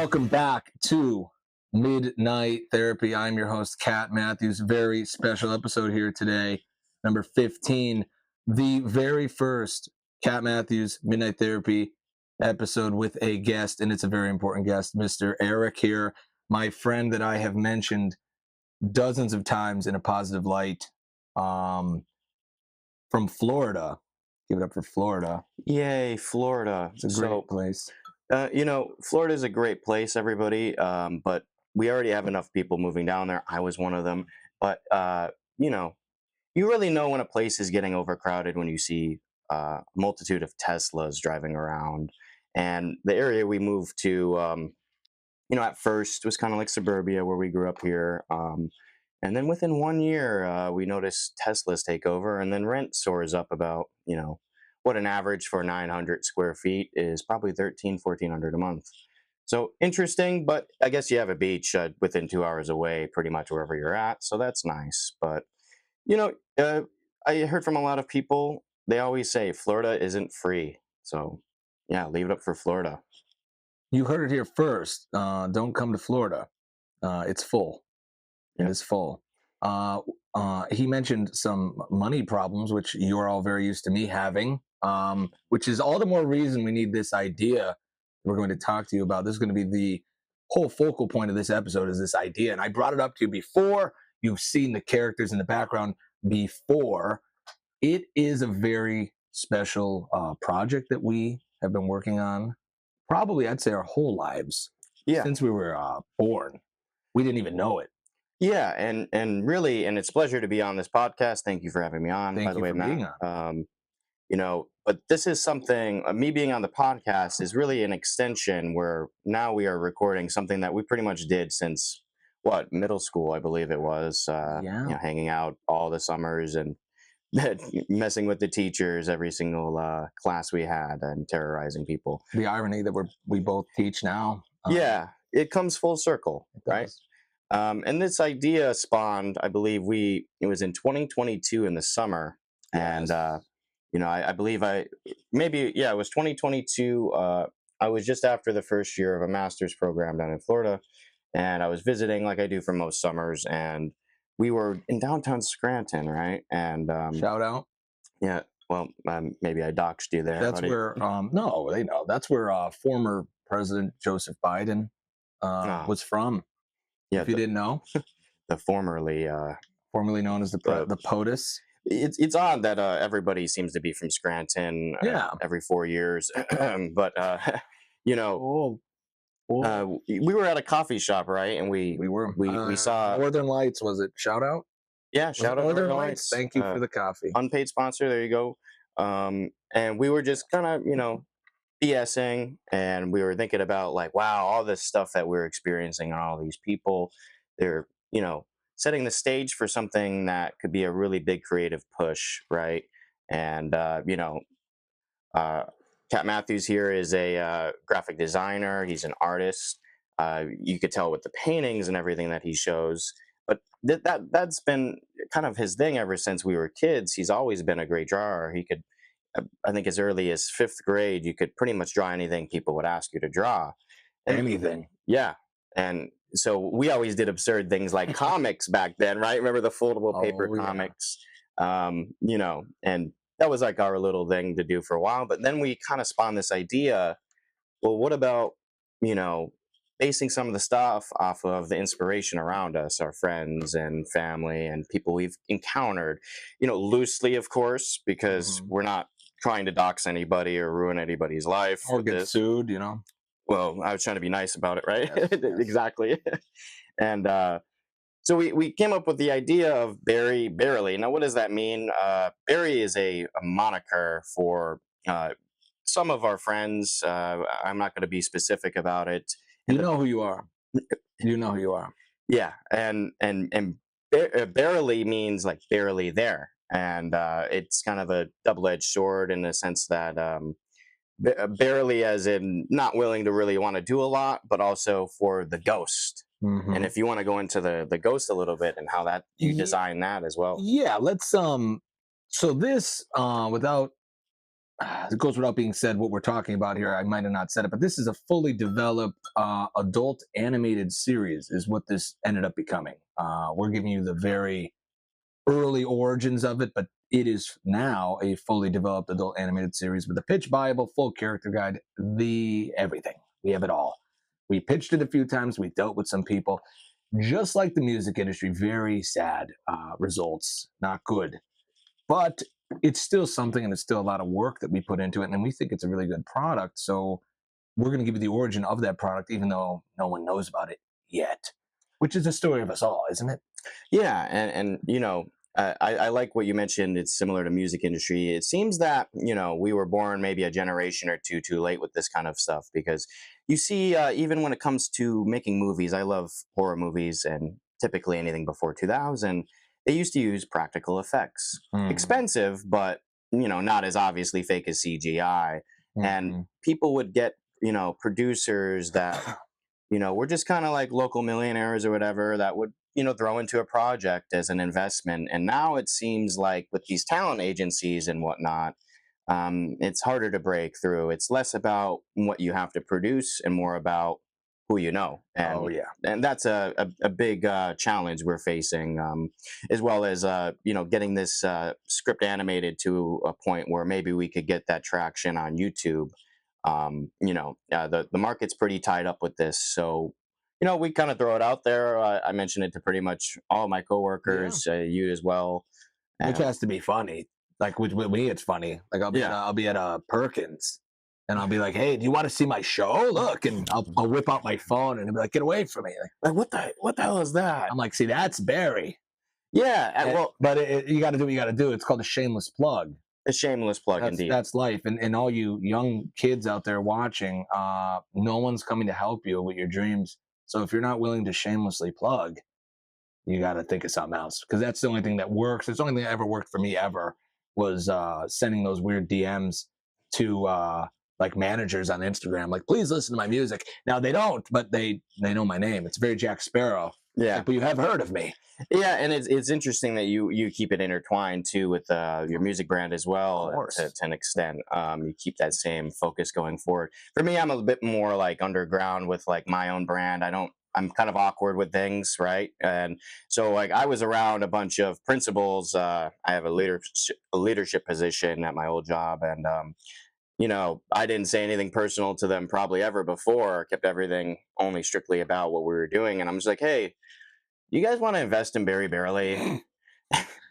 Welcome back to Midnight Therapy. I'm your host, Kat Matthews. Very special episode here today, number 15, the very first Kat Matthews Midnight Therapy episode with a guest, and it's a very important guest, Mr. Eric here, my friend that I have mentioned dozens of times in a positive light, from Florida. Give it up for Florida. Yay, Florida. It's a great place. Florida is a great place, everybody, but we already have enough people moving down there. I was one of them. But, you really know when a place is getting overcrowded when you see a multitude of Teslas driving around. And the area we moved to, at first was kind of like suburbia where we grew up here. And then within 1 year, we noticed Teslas take over, and then rent soars up about, what an average for 900 square feet is probably 1,400 a month. So interesting, but I guess you have a beach within 2 hours away, pretty much wherever you're at. So that's nice. But, you know, uh, I heard from a lot of people, they always say Florida isn't free. So, yeah, leave it up for Florida. You heard it here first. Don't come to Florida. It's full. It Yep. is full. He mentioned some money problems, which you're all very used to me having, which is all the more reason we need this idea we're going to talk to you about. This is going to be the whole focal point of this episode is this idea. And I brought it up to you before. You've seen the characters in the background before. It is a very special project that we have been working on probably, I'd say, our whole lives. Yeah. Since we were born. We didn't even know it. Yeah, and really, and it's a pleasure to be on this podcast. Thank you for having me on. Thank By the you way, for Matt. being on. But this is something. Me being on the podcast is really an extension where now we are recording something that we pretty much did since middle school, I believe it was. Yeah. Hanging out all the summers and messing with the teachers every single class we had and terrorizing people. The irony that we both teach now. Yeah, it comes full circle, It right? does. And this idea spawned, I believe it was in 2022 in the summer. And, Yes. I believe it was 2022. I was just after the first year of a master's program down in Florida. And I was visiting like I do for most summers. And we were in downtown Scranton, right? And, Shout out. yeah, well, maybe I doxed you there. That's buddy. where no, they know. That's where former President Joseph Biden Ah, was from. yeah, If you didn't know, the formerly formerly known as the POTUS. it's odd that everybody seems to be from Scranton Yeah. every 4 years, but you know, we were at a coffee shop, right? And we were. we saw Northern Lights. Was it? Shout out. yeah, Was it shout out Northern Northern Lights. Lights, Thank you for the coffee. unpaid sponsor. There you go. And we were just kind of BSing, and we were thinking about like, wow, all this stuff that we're experiencing and all these people, they're setting the stage for something that could be a really big creative push, right? And Cat Matthews here is a graphic designer. He's an artist. You could tell with the paintings and everything that he shows. But that's been kind of his thing ever since we were kids. He's always been a great drawer. He could, I think, as early as fifth grade, you could pretty much draw anything people would ask you to draw. And Anything. yeah, and so we always did absurd things like comics back then, right? Remember the foldable paper Oh, yeah. comics? And that was like our little thing to do for a while. But then we kind of spawned this idea. Well, what about, basing some of the stuff off of the inspiration around us, our friends and family and people we've encountered, loosely, of course, because Mhm. we're not trying to dox anybody or ruin anybody's life Or with get this. sued. Well, I was trying to be nice about it, right? Yes, yes. Exactly. And so we came up with the idea of Barely. Now, what does that mean? Barry is a moniker for some of our friends. I'm not going to be specific about it. You know who you are. You know who you are. Yeah, and barely means like barely there, and it's kind of a double-edged sword in the sense that barely as in not willing to really want to do a lot, but also for the ghost. Mhm. And if you want to go into the ghost a little bit and how that you Ye- design that as well. Yeah, let's so this without it goes without being said what we're talking about here. I might have not said it, but this is a fully developed adult animated series, is what this ended up becoming. We're giving you the very early origins of it, but it is now a fully developed adult animated series with a pitch Bible, full character guide, the everything. We have it all. We pitched it a few times. We dealt with some people. Just like the music industry, very sad results, not good. But it's still something, and it's still a lot of work that we put into it, and we think it's a really good product. So we're going to give you the origin of that product, even though no one knows about it yet, which is the story of us all, isn't it? Yeah, and I like what you mentioned. It's similar to music industry. It seems that we were born maybe a generation or two too late with this kind of stuff, because you see, even when it comes to making movies, I love horror movies, and typically anything before 2000, they used to use practical effects, Mm. expensive, but not as obviously fake as CGI, and Mhm. people would get producers that we're just kind of like local millionaires or whatever that would, throw into a project as an investment. And now it seems like with these talent agencies and whatnot, it's harder to break through. It's less about what you have to produce and more about who you know. Oh And yeah. that's a big challenge we're facing, as well as getting this script animated to a point where maybe we could get that traction on YouTube. The market's pretty tied up with this, so we kind of throw it out there. I mention it to pretty much all my Yeah. coworkers, you as well. Which And has to be funny. Like with me, it's funny. Like yeah, I'll be at a Perkins, and I'll be like, "Hey, do you want to see my show? Look!" And I'll whip out my phone and he'll be like, "Get away from me!" Like, what the hell is that? I'm like, "See, that's Barry." yeah. And, Well, but you got to do what you got to do. It's called a shameless plug. a shameless plug indeed. That's life. And all you young kids out there watching, no one's coming to help you with your dreams. So if you're not willing to shamelessly plug, you got to think of something else, because that's the only thing that works. It's the only thing that ever worked for me ever was sending those weird DMs to like managers on Instagram, like, please listen to my music. Now they don't, but they know my name. It's very Jack Sparrow. Yeah, Like, but you have heard of me. yeah, and it's interesting that you keep it intertwined too with your music brand as Of well, course. to an extent. You keep that same focus going forward. For me, I'm a bit more like underground with like my own brand. I don't. I'm kind of awkward with things, right? And so, like, I was around a bunch of principals. I have a leadership position at my old job, and I didn't say anything personal to them probably ever before. Kept everything only strictly about what we were doing, and I'm just like, hey, you guys want to invest in Barry Barely?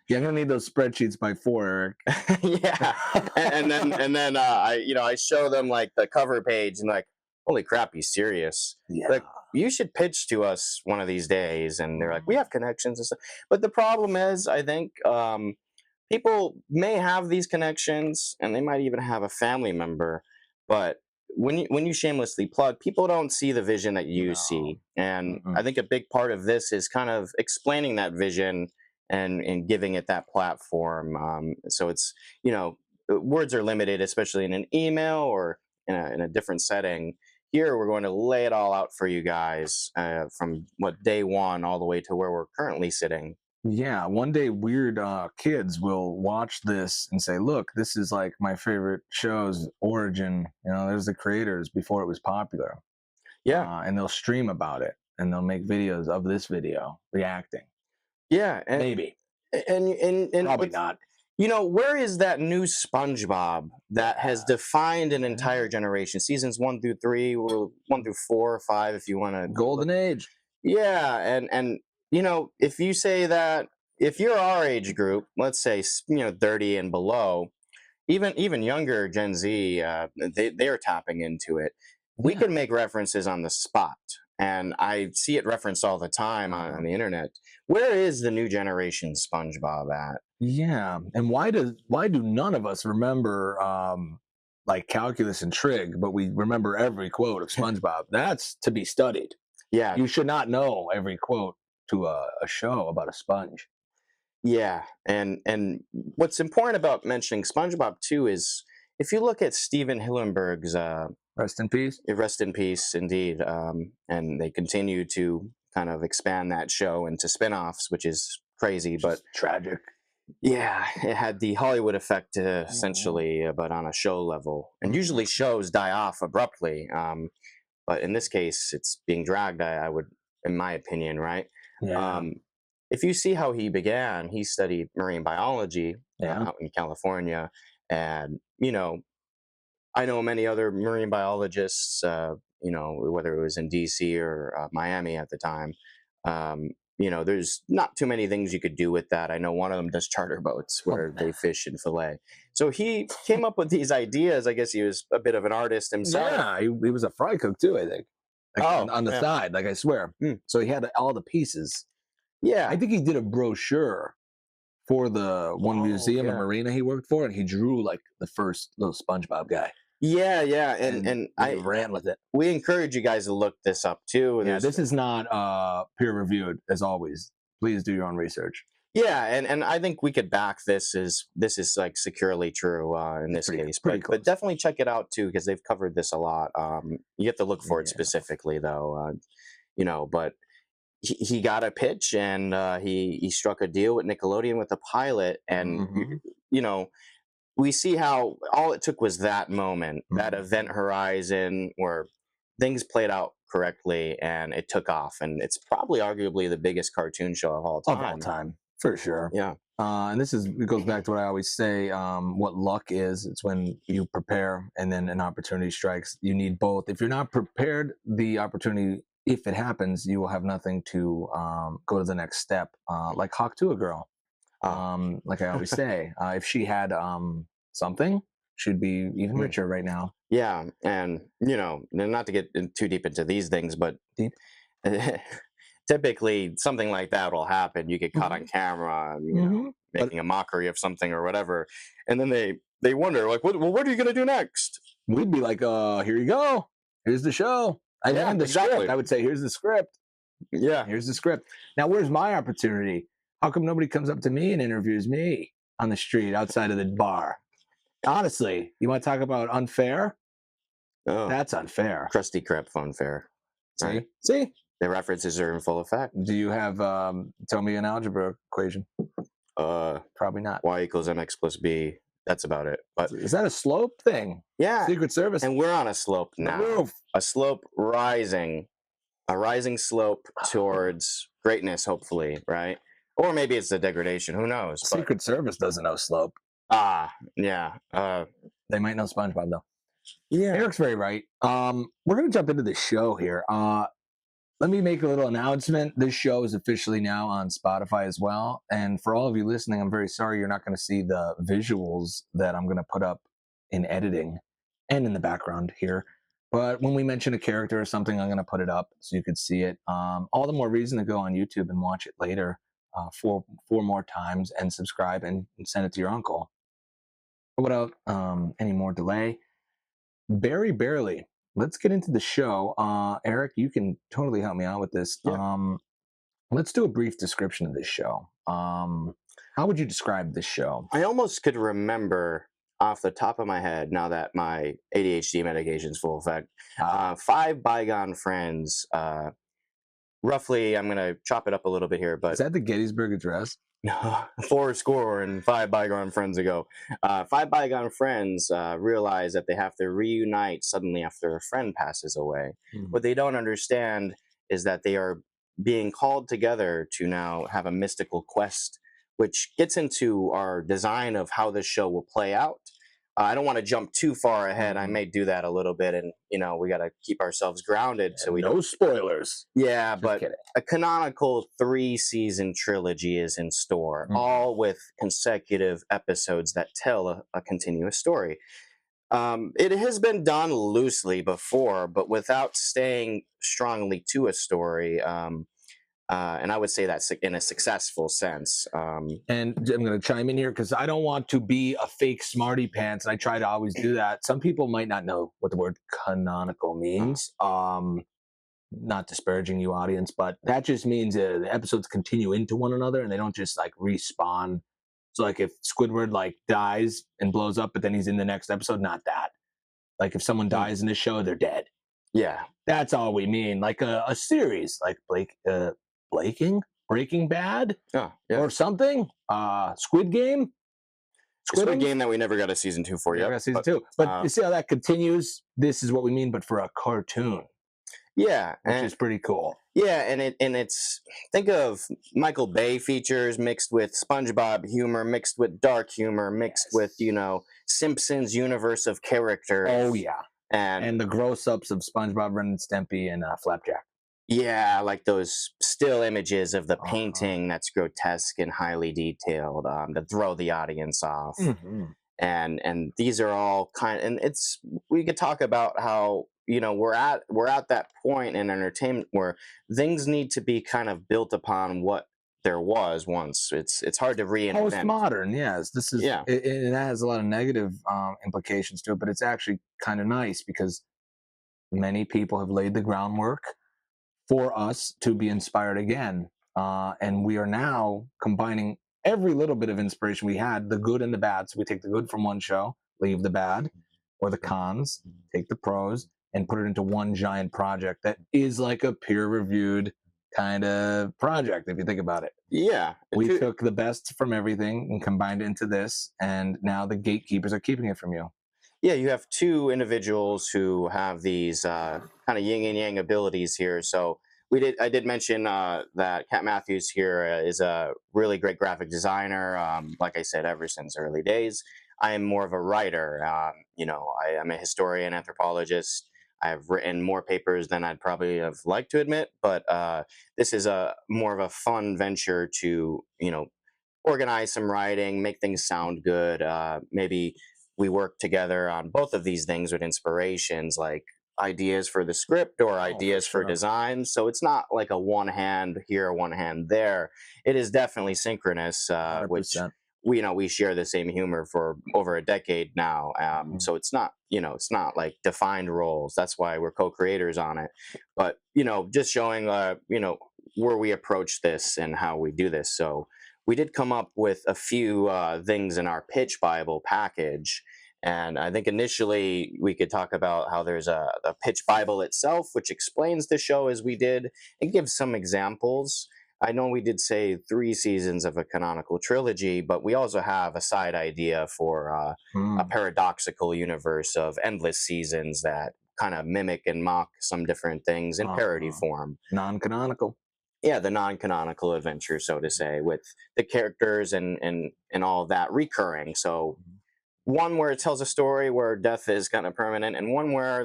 You're gonna need those spreadsheets by 4, Yeah, and then I show them like the cover page and like, holy crap, he's serious. Yeah. Like, you should pitch to us one of these days. And they're like, we have connections and stuff. But the problem is, I think people may have these connections and they might even have a family member, but when you shamelessly plug, people don't see the vision that you No. see. And I Mm-mm. think a big part of this is kind of explaining that vision and giving it that platform. So it's words are limited, especially in an email or in a different setting. Here we're going to lay it all out for you guys, from what day one all the way to where we're currently sitting. Yeah, one day weird kids will watch this and say, "Look, this is like my favorite show's origin. There's the creators before it was popular." Yeah, And they'll stream about it, and they'll make videos of this video reacting. yeah, Maybe, and probably what's not. where is that new SpongeBob that has Yeah, defined an entire yeah. generation? Seasons 1 through 3, or 1 through 4 or 5, if you want to look. Golden age. Yeah, and if you say that, if you're our age group, let's say 30 and below, even younger Gen Z, they're tapping into it. We Yeah, could make references on the spot, and I see it referenced all the time on uh-huh. the internet. Where is the new generation SpongeBob at? Yeah. And why do none of us remember like calculus and trig, but we remember every quote of SpongeBob? That's to be studied. Yeah, You should not know every quote to a show about a sponge. yeah, and what's important about mentioning SpongeBob too is if you look at Steven Hillenberg's Rest in peace. rest in peace, indeed, and they continue to kind of expand that show into spin-offs, which is crazy, but Just tragic. Yeah, it had the Hollywood effect Mhm. essentially, but on a show level. And usually Mhm. shows die off abruptly. But in this case, it's being dragged. I would, in my opinion, right? Yeah. Um, if you see how he began, he studied marine biology Yeah. out in California, and I know many other marine biologists. Whether it was in D.C. or Miami at the time. There's not too many things you could do with that. I know one of them does charter boats Oh, where they fish and fillet. So he came up with these ideas. I guess he was a bit of an artist himself. yeah. He was a fry cook too, I think. Like Oh, on the yeah. side, like I swear. So he had all the pieces. I Yeah. think he did a brochure for the one Oh, museum and yeah. marina he worked for, and he drew like the first little SpongeBob guy, Yeah, yeah, and and and he I ran with it. we encourage you guys to look this up too. Yeah, There's this is not peer reviewed as always. Please do your own research. Yeah, and I think we could back this is like securely true in It's this case, pretty but close. definitely check it out too because they've covered this a lot. You have to look for it Yeah. specifically though, but he got a pitch and he struck a deal with Nickelodeon with the pilot, and Hmm. you know we see how all it took was that moment, that event Hmm. horizon where things played out correctly and it took off, and it's probably arguably the biggest cartoon show of all Of all time. time, for sure. Yeah. And it goes back to what I always say. What luck is, it's when you prepare and then an opportunity strikes. You need both. If you're not prepared, the opportunity, if it happens, you will have nothing to go to the next step. Like Hawk to a girl. Oh. Like I always say, if she had something, she'd be even Mm. richer right now. Yeah, and not to get too deep into these things, but Deep. typically something like that will happen. You get caught on Hmm. camera, But making a mockery of something or whatever, and then they wonder like, what are you gonna do next? we'd be like, here you go. Here's the show. Yeah, And the script. exactly. I would say, here's the script. Yeah. Here's the script. Now, where's my opportunity? How come nobody comes up to me and interviews me on the street outside of the bar? Honestly, you want to talk about unfair? Oh, That's unfair. crusty crap fun fair. Right. See? See? The references are in full effect. Do you have, tell me an algebra equation? Uh, Probably not. y equals mx plus b. That's about it. But Is that a slope thing? yeah, Secret Service? and we're on a slope The now. roof. A slope rising, a rising slope towards greatness, hopefully, right? Or maybe it's the degradation. Who knows? But Secret Service doesn't know slope. yeah, They might know SpongeBob, though. yeah, Eric's very right. We're going to jump into the show here. Let me make a little announcement. This show is officially now on Spotify as well. And for all of you listening, I'm very sorry you're not going to see the visuals that I'm going to put up in editing and in the background here. But when we mention a character or something, I'm going to put it up so you could see it. All the more reason to go on YouTube and watch it later four more times and subscribe and send it to your uncle. But without any more delay, very barely. Let's get into the show. Eric, you can totally help me out with this. yeah. Let's do a brief description of this show. How would you describe this show? I almost could remember off the top of my head now that my ADHD medication's full effect. Five bygone friends. Roughly, I'm gonna chop it up a little bit here, Is but that the Gettysburg Address? four score and five bygone friends ago. Five bygone friends realize that they have to reunite suddenly after a friend passes away. Mhm. What they don't understand is that they are being called together to now have a mystical quest, which gets into our design of how this show will play out. I don't want to jump too far ahead. I Mhm. may do that a little bit, and we got to keep ourselves grounded so we don't. No spoilers. Yeah, Just but kidding. a canonical 3-season trilogy is in store, Mhm. all with consecutive episodes that tell a continuous story. It has been done loosely before, but without staying strongly to a story. And I would say that in a successful sense. And I'm going to chime in here because I don't want to be a fake smarty pants, and I try to always do that. Some people might not know what the word canonical Uh, means. Not disparaging you, audience, but that just means the episodes continue into one another and they don't just like respawn. So, like, if Squidward like dies and blows up, but then he's in the next episode, not that. Like, if someone mm, dies in this show, they're dead. yeah. That's all we mean. Like a series, like Blaking Breaking Bad Oh, yeah. or something. Squid Game, Squid Squidums. Game that we never got a season 2 for. Never Yep. got season But two, but uh, you see how that continues. This is what we mean, but for a cartoon, yeah, which is pretty cool. yeah, and it's think of Michael Bay features mixed with SpongeBob humor, mixed with dark humor, mixed with Yes. Simpsons universe of Oh characters, yeah, and and the gross ups of SpongeBob, Ren and Stimpy, and Flapjack. yeah, like those still images of the Uh-huh. painting that's grotesque and highly detailed to throw the audience off. Hmm. And these are all and it's we could talk about how we're at that point in entertainment where things need to be kind of built upon what there was once. It's hard to reinvent. Postmodern, yes. This is Yeah. it has a lot of negative implications to it, but it's actually kind of nice because many people have laid the groundwork for us to be inspired again. And we are now combining every little bit of inspiration we had, the good and the bad. So we take the good from one show, leave the bad, or the cons, take the pros, and put it into one giant project that is like a peer reviewed kind of project, if you think about it. Yeah. We took the best from everything and combined it into this, and now the gatekeepers are keeping it from you. Yeah, you have two individuals who have these kind of yin and yang abilities here. So I did mention that Kat Matthews here is a really great graphic designer. Like I said, ever since early days, I am more of a writer. I am a historian, anthropologist. I've written more papers than I'd probably have liked to admit, but this is a more of a fun venture to organize some writing, make things sound good. Maybe we work together on both of these things with inspirations like ideas for the script or Oh, for ideas for sure. design. So it's not like a one hand here, one hand there. It is definitely synchronous, which 100%. we share the same humor for over a decade now. Mhm. So it's not like defined roles. That's why we're co-creators on it. But just showing where we approach this and how we do this. So we did come up with a few things in our pitch Bible package. And I think initially we could talk about how there's a pitch Bible itself, which explains the show as we did and gives some examples. I know we did say 3 seasons of a canonical trilogy, but we also have a side idea for a Mm. paradoxical universe of endless seasons that kind of mimic and mock some different things in parody Uh-huh. form. Non-canonical. Yeah, the non-canonical adventure, so to say, with the characters and all of that recurring. So one where it tells a story where death is kind of permanent, and one where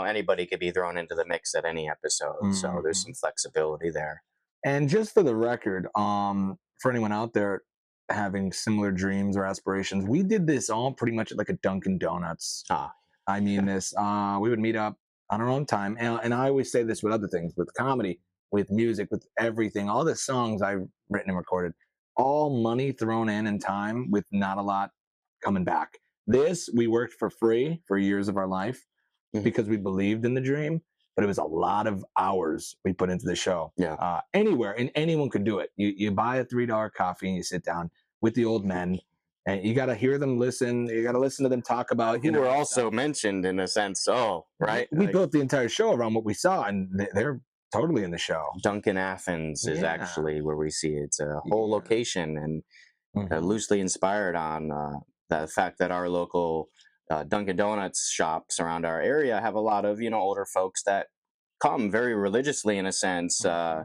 anybody could be thrown into the mix at any episode. So there's Mhm. some flexibility there. And just for the record, for anyone out there having similar dreams or aspirations, we did this all pretty much at like a Dunkin' Donuts. Ah, I mean, this we would meet up on our own time, and I always say this with other things, with comedy, with music, with everything. All the songs I've written and recorded, all money thrown in and time, with not a lot coming back. This we worked for free for years of our life mhm, because we believed in the dream, but it was a lot of hours we put into the show. yeah. Anywhere, and anyone could do it. You buy a $3 coffee and you sit down with the old men, and you got to hear them listen. You got to listen to them talk about Who were stuff. also mentioned in a sense. Oh, right. We Like built the entire show around what we saw, and they're totally in the show. Duncan Athens is Yeah, actually where we see it. It's a whole yeah. location and Hmm. loosely inspired on the fact that our local Dunkin' Donuts shops around our area have a lot of older folks that come very religiously, in a sense, Hmm.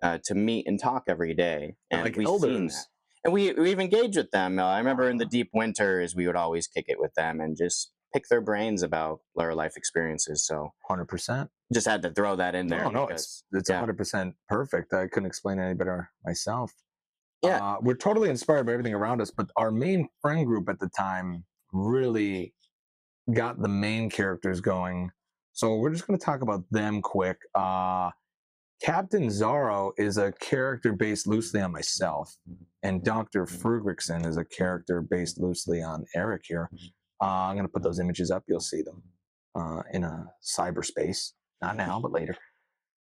to meet and talk every day, They're and like we've seen that, elders. and we've engaged with them. I remember in the Uh, deep winters, we would always kick it with them and just pick their brains about their life experiences. So 100%. just had to throw that in there No, no, it's because it's yeah, 100% perfect. I couldn't explain it any better myself. yeah, We're totally inspired by everything around us, but our main friend group at the time really got the main characters going. So we're just going to talk about them quick. Captain Zorro is a character based loosely on myself, and Dr. Frugrichsen is a character based loosely on Eric here. I'm going to put those images up. You'll see them in a cyberspace. Not now, but later.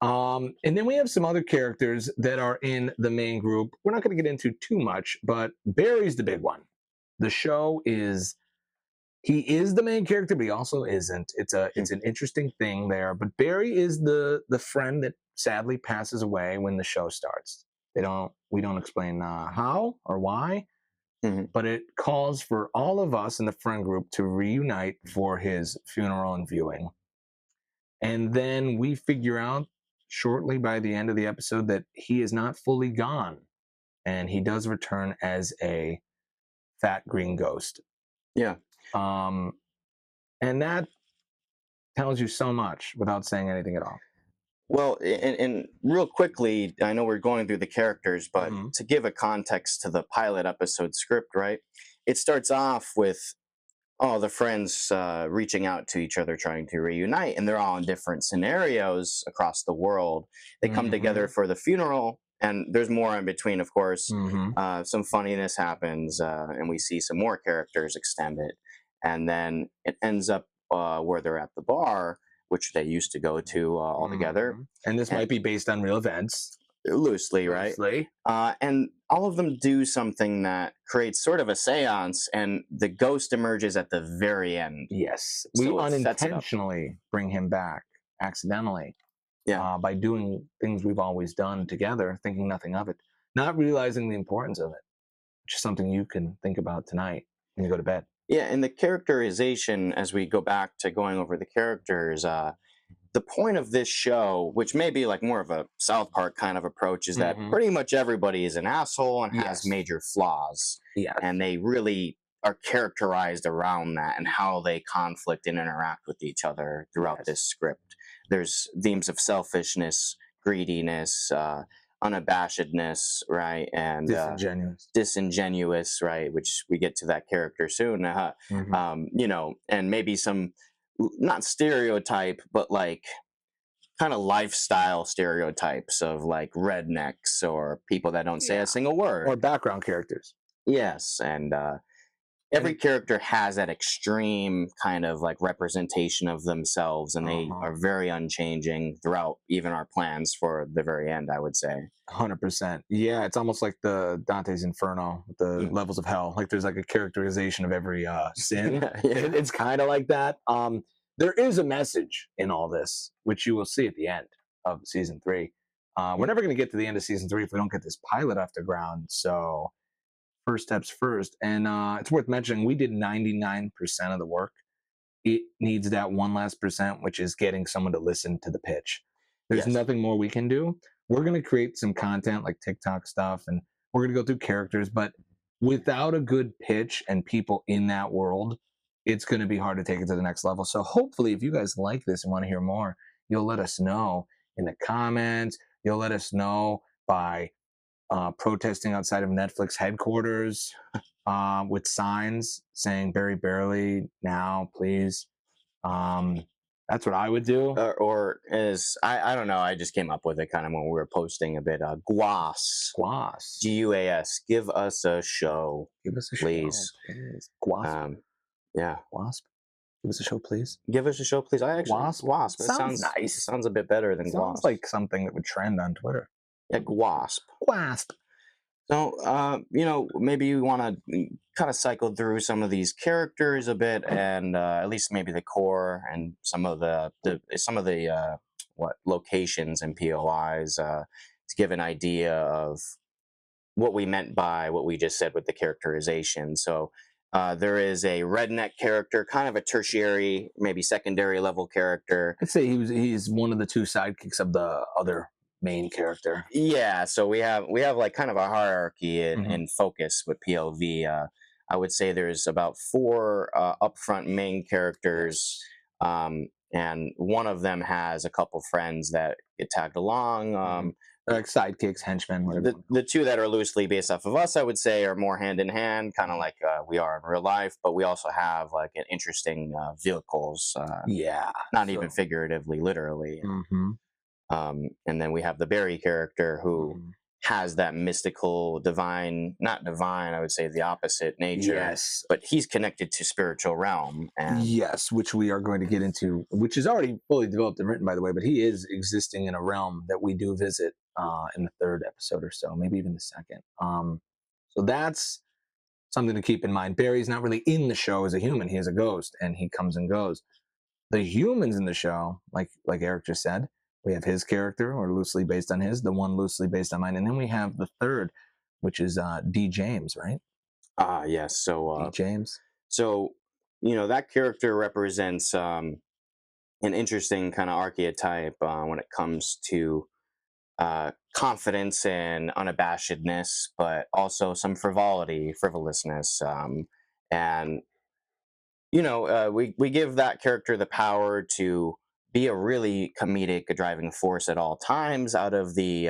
And then we have some other characters that are in the main group. We're not going to get into too much, but Barry's the big one. The show is he is the main character, but he also isn't. It's an interesting thing there. But Barry is the friend that sadly passes away when the show starts. We don't explain how or why, Mhm. but it calls for all of us in the friend group to reunite for his funeral and viewing. And then we figure out shortly by the end of the episode that he is not fully gone, and he does return as a fat green ghost. Yeah. Um, and that tells you so much without saying anything at all. Well, and real quickly, I know we're going through the characters, but Mhm. to give a context to the pilot episode script, right? It starts off with all the friends reaching out to each other, trying to reunite, and they're all in different scenarios across the world. They come together Mhm. for the funeral, and there's more in between, of course. Mhm. Some funniness happens, and we see some more characters extended, and then it ends up where they're at the bar, which they used to go to all together, Mhm. And this and might be based on real events, loosely, right? loosely. And all of them do something that creates sort of a seance, and the ghost emerges at the very end. Yes, we So it sets it up. unintentionally bring him back accidentally Yeah. by doing things we've always done together, thinking nothing of it, not realizing the importance of it, which is something you can think about tonight when you go to bed. Yeah. And the characterization, as we go back to going over the characters, the point of this show, which may be like more of a South Park kind of approach, is that Hmm. pretty much everybody is an asshole and has Yes. major flaws. Yes. And they really are characterized around that and how they conflict and interact with each other throughout Yes. this script. There's themes of selfishness, greediness, unabashedness, right? And Disingenuous. disingenuous, right? Which we get to that character soon. Hmm. And maybe some not stereotype, but like kind of lifestyle stereotypes of like rednecks or people that don't say a Yeah. single word. Or background characters. Yes, and every And character has that extreme kind of like representation of themselves, and they uh-huh. are very unchanging throughout even our plans for the very end, I would say. 100%. Yeah, it's almost like the Dante's Inferno, the Mm. levels of hell. Like there's like a characterization of every sin. Yeah, yeah. It's kind of like that. There is a message in all this, which you will see at the end of season 3. We're Mm. never going to get to the end of season 3 if we don't get this pilot off the ground. So first steps first, and it's worth mentioning we did 99% of the work. It needs that one last percent, which is getting someone to listen to the pitch. There's Yes. nothing more we can do. We're going to create some content like TikTok stuff, and we're going to go through characters, but without a good pitch and people in that world, it's going to be hard to take it to the next level. So hopefully, if you guys like this and want to hear more, you'll let us know in the comments. You'll let us know by protesting outside of Netflix headquarters with signs saying "Barry Barely now, please." Um, that's what I would do. Or as I don't know, I just came up with it kind of when we were posting a bit. Guas, Guas. Guas, give us a show, Give us a show, please. please. Guasp. Um, yeah, Wasp. Give us a show, please. give us a show, please. I actually Wasp. Wasp. That Sounds sounds nice. sounds a bit better than Sounds Gloss. like something that would trend on Twitter. Yeah, Wasp. Wasp. So, maybe you want to kind of cycle through some of these characters a bit, and at least maybe the core and some of the what locations and POIs to give an idea of what we meant by what we just said with the characterization. So, there is a redneck character, kind of a tertiary, maybe secondary level character. I'd say he's one of the two sidekicks of the other main character. Yeah, so we have like kind of a hierarchy Mhm. in focus with POV. I would say there's about four upfront main characters, and one of them has a couple friends that get tagged along. Mhm. Like sidekicks, henchmen, whatever. The two that are loosely based off of us, I would say, are more hand in hand, kind of like we are in real life. But we also have like an interesting vehicles, Yeah. not So. even figuratively, literally. Mhm. And then we have the Barry character who Mhm. has that mystical, divine, not divine, I would say the opposite nature, Yes. but he's connected to spiritual realm. And Yes, which we are going to get into, which is already fully developed and written, by the way. But he is existing in a realm that we do visit in the third episode or so, maybe even the second. So that's something to keep in mind. Barry's not really in the show as a human; he is a ghost, and he comes and goes. The humans in the show, like Eric just said, We have his character, or loosely based on his, the one loosely based on mine, and then we have the third, which is D. James, right? Ah, yes. D. James. So that character represents an interesting kind of archetype when it comes to confidence and unabashedness, but also some frivolousness, and we give that character the power to be a really comedic driving force at all times, out of the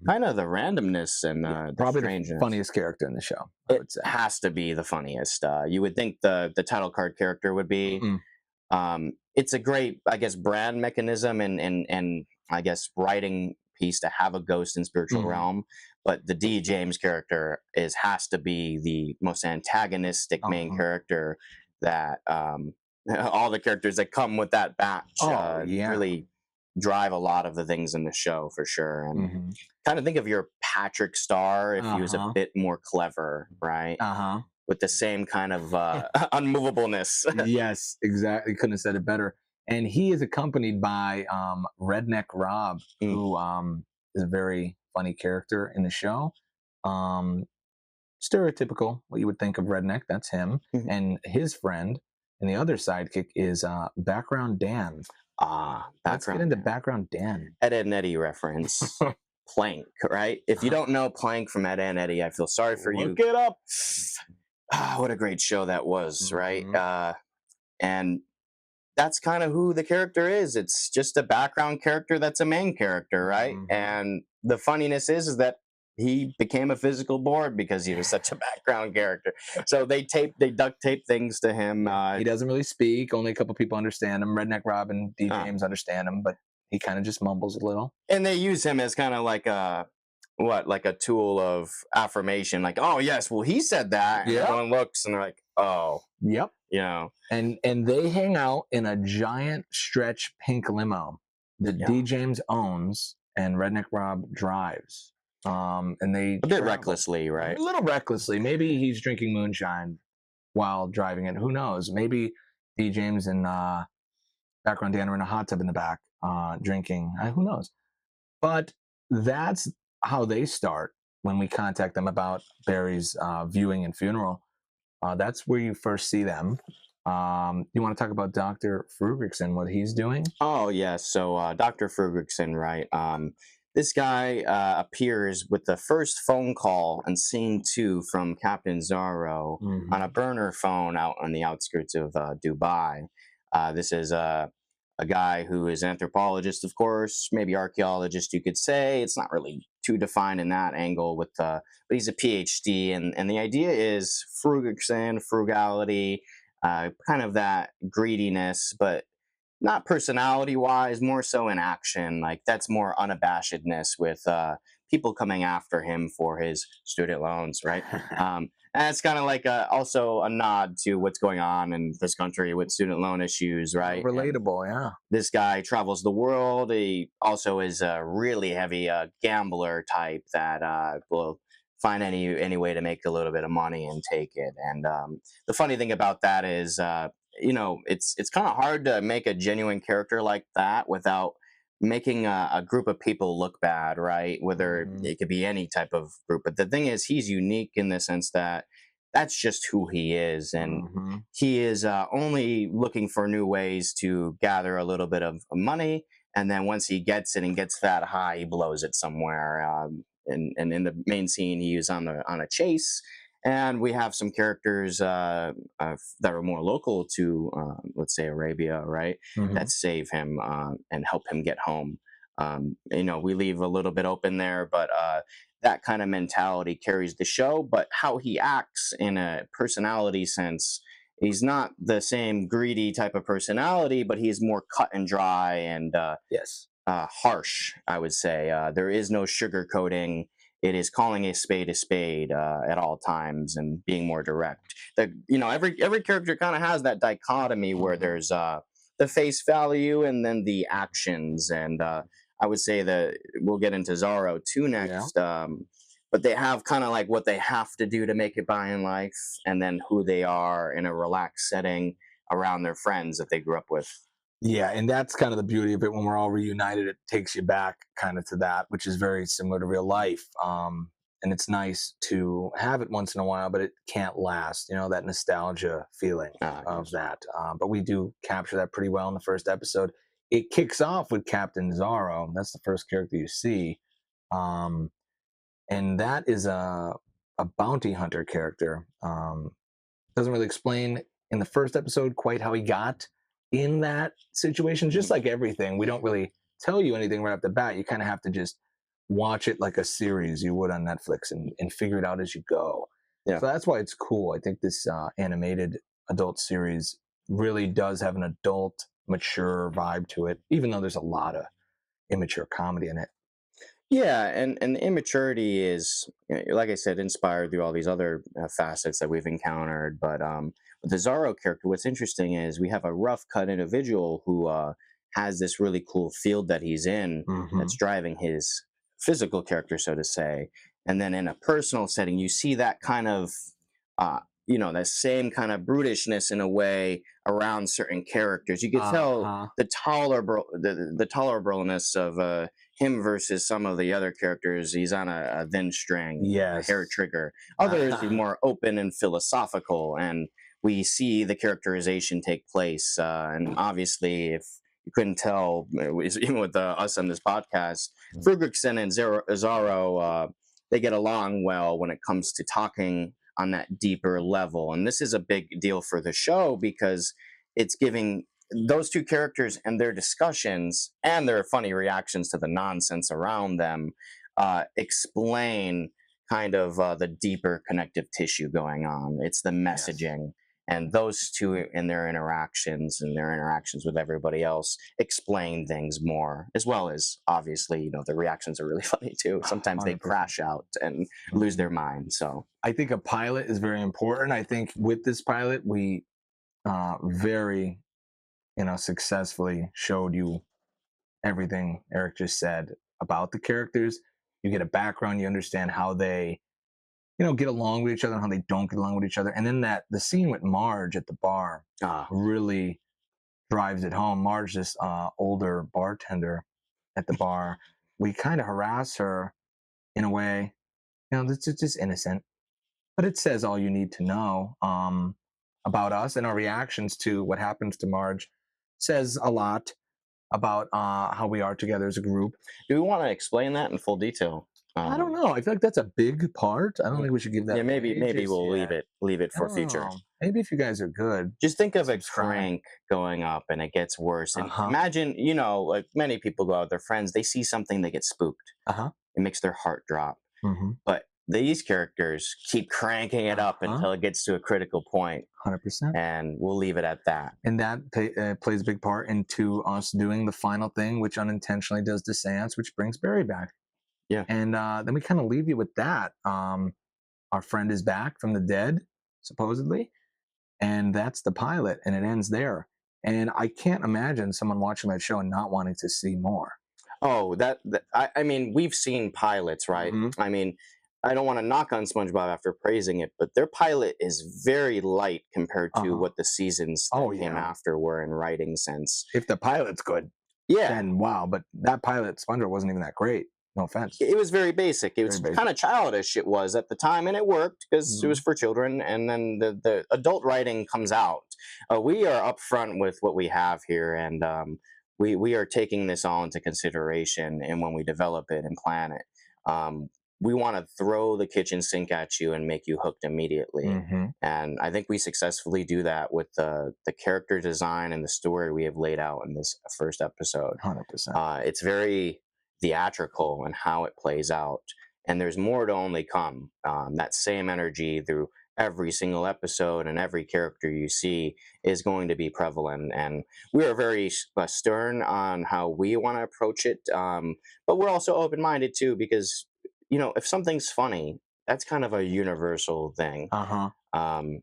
kind of the randomness and Yeah, the probably the strangeness. funniest character in the show, I It would say. has to be the funniest. You would think the title card character would be. Mm-mm. It's a great, I guess, brand mechanism and I guess writing piece to have a ghost in spiritual Mhm. realm. But the D James character has to be the most antagonistic main Uh-huh. character that all the characters that come with that batch Oh yeah. really drive a lot of the things in the show for sure. And Hmm. kind of think of your Patrick Star if he was a Uh-huh. bit more clever, right? Uh-huh. With the same kind of unmovableness. Yes, exactly. Couldn't have said it better. And he is accompanied by Redneck Rob, Mm, who is a very funny character in the show. Um, Stereotypical, what you would think of Redneck, that's him. mhm. And his friend and the other sidekick is Background Dan. Ah, Let's get background. into Background Dan. Ed, Ed and Eddie reference. Plank, right? If you don't know Plank from Ed, Ed and Eddie, I feel sorry for you. Look it up. Ah, what a great show that was, right? Mhm. And that's kind of who the character is. It's just a background character that's a main character, right? Mhm. And the funniness is that he became a physical board because he was such a background character. So they duct tape things to him. Yeah, he doesn't really speak. Only a couple people understand him. Redneck Rob and D. Uh, James understand him, but he kind of just mumbles a little. and they use him as kind of like a tool of affirmation, like, oh yes, well he said that, and Yeah. everyone looks and they're like, oh, Yep. you know, And they hang out in a giant stretch pink limo that yeah, D. James owns and Redneck Rob drives. And they a bit travel recklessly, a right? little recklessly. Maybe he's drinking moonshine while driving it. Who knows? Maybe D. James and Background Dan are in a hot tub in the back drinking. Who knows? But that's how they start when we contact them about Barry's viewing and funeral. That's where you first see them. You want to talk about Dr. Frugrichsen, what he's doing? Oh yes, so Dr. Ferguson, right? This guy appears with the first phone call in scene 2 from Captain Zorro on a Hmm. burner phone out on the outskirts of Dubai. This is a guy who is an anthropologist, of course, maybe archaeologist, you could say. It's not really too defined in that angle, but he's a PhD, and the idea is frugality, kind of that greediness, but not personality wise, more so in action. Like that's more unabashedness with people coming after him for his student loans, right? And it's kind of like also a nod to what's going on in this country with student loan issues, right? And Relatable, yeah. this guy travels the world. He also is a really heavy gambler type that will find any way to make a little bit of money and take it. And the funny thing about that is, it's kind of hard to make a genuine character like that without making a group of people look bad, right? Whether Hmm. it could be any type of group. But the thing is, he's unique in the sense that that's just who he is, and Hmm. he is only looking for new ways to gather a little bit of money, and then once he gets it and gets that high, he blows it somewhere. And in the main scene, he is on a chase, and we have some characters that are more local to, let's say, Arabia, right? Hmm. That save him and help him get home. We leave a little bit open there, but that kind of mentality carries the show. But how he acts in a personality sense, he's not the same greedy type of personality, but he's more cut and dry and Yes. harsh, I would say. There is no sugarcoating. It is calling a spade at all times and being more direct. Every character kind of has that dichotomy where Hmm. there's the face value and then the actions. And I would say that we'll get into Zorro too Yeah. next. But they have kind of like what they have to do to make it by in life, and then who they are in a relaxed setting around their friends that they grew up with. Yeah, and that's kind of the beauty of it. When we're all reunited, it takes you back kind of to that, which is very similar to real life. And it's nice to have it once in a while, but it can't last. You know, that nostalgia feeling of Yes. that. But we do capture that pretty well in the first episode. It kicks off with Captain Zorro. That's the first character you see, um, and that is a bounty hunter character. Doesn't really explain in the first episode quite how he got in that situation. Just Mhm. like everything, we don't really tell you anything right off the bat. You kind of have to just watch it like a series you would on Netflix and figure it out as you go. Yeah. So that's why it's cool. I think this animated adult series really does have an adult, mature vibe to it, even though there's a lot of immature comedy in it. Yeah, and the immaturity is, like I said, inspired through all these other facets that we've encountered. But with the Zorro character, what's interesting is we have a rough cut individual who has this really cool field that he's in that's Hmm. driving his physical character, so to say. And then in a personal setting, you see that kind of, that same kind of brutishness in a way around certain characters. You could Uh tell huh. the tolerableness of him versus some of the other characters. He's on a thin string, a hair Yes. trigger. Others are more open and philosophical, and we see the characterization take place. And obviously, if you couldn't tell, even with us on this podcast, Ferguson and Zaro, they get along well when it comes to talking on that deeper level. And this is a big deal for the show because it's giving those two characters and their discussions and their funny reactions to the nonsense around them explain kind of the deeper connective tissue going on. It's the Yes. messaging. And those two in their interactions and their interactions with everybody else explain things more, as well as obviously, the reactions are really funny too. Sometimes they 100%. crash out and lose their Mhm. mind. So, I think a pilot is very important. I think with this pilot, we very, successfully showed you everything Eric just said about the characters. You get a background, you understand how they, get along with each other and how they don't get along with each other. And then the scene with Marge at the bar ah, really drives it home. Marge, this older bartender at the bar, we kind of harass her in a way, that's just innocent, but it says all you need to know about us, and our reactions to what happens to Marge says a lot about how we are together as a group. do we want to explain that in full detail? I don't Um, know. I feel like that's a big part. I don't mm, think we should give that yeah, maybe away maybe just we'll leave yet. it I for don't future. know. Maybe if you guys are good, Just think of a subscribe. crank going up and it gets worse. Uh And huh. imagine, like many people go out with their friends, they see something, they get spooked. Uh huh. It makes their heart drop. Mm-hmm. But these characters keep cranking it Uh up huh. until it gets to a critical point, 100%. and we'll leave it at that. And that plays a big part into us doing the final thing, which unintentionally does the seance, which brings Barry back. Yeah. And then we kind of leave you with that. Our friend is back from the dead, supposedly, and that's the pilot, and it ends there. And I can't imagine someone watching that show and not wanting to see more. Oh, I mean, we've seen pilots, right? Hmm. I mean, I don't want to knock on SpongeBob after praising it, but their pilot is very light compared to Uh-huh. what the seasons that Oh came yeah. after were in writing sense. If the pilot's good, Yeah, then wow. But that pilot SpongeBob wasn't even that great. No offense. it was very basic. It Very was kind basic. of childish. It was at the time, and it worked because it was Hmm. for children. And then the adult writing comes out. We are upfront with what we have here, and we are taking this all into consideration. And when we develop it and plan it, we want to throw the kitchen sink at you and make you hooked immediately. Hmm. And I think we successfully do that with the character design and the story we have laid out in this first episode. 100%. It's very theatrical and how it plays out. And there's more to only come. That same energy through every single episode and every character you see is going to be prevalent. And we are very stern on how we want to approach it. But we're also open minded too, because, if something's funny, that's kind of a universal thing. Uh huh. Um,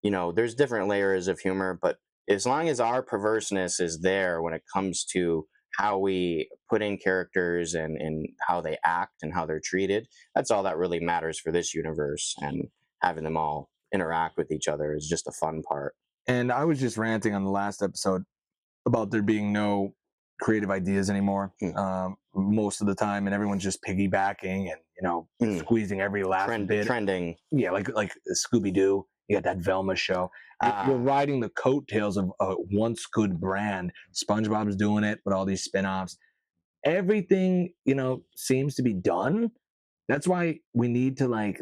there's different layers of humor, but as long as our perverseness is there when it comes to how we put in characters and how they act and how they're treated, that's all that really matters for this universe. And having them all interact with each other is just a fun part. And I was just ranting on the last episode. about there being no creative ideas anymore Mm, most of the time, and everyone's just piggybacking and mm. squeezing every last bit. Trending. Yeah, like Scooby Doo. You got that Velma show. We're Ah, riding the coattails of a once good brand. SpongeBob's doing it with all these spin-offs. Everything seems to be done. That's why we need to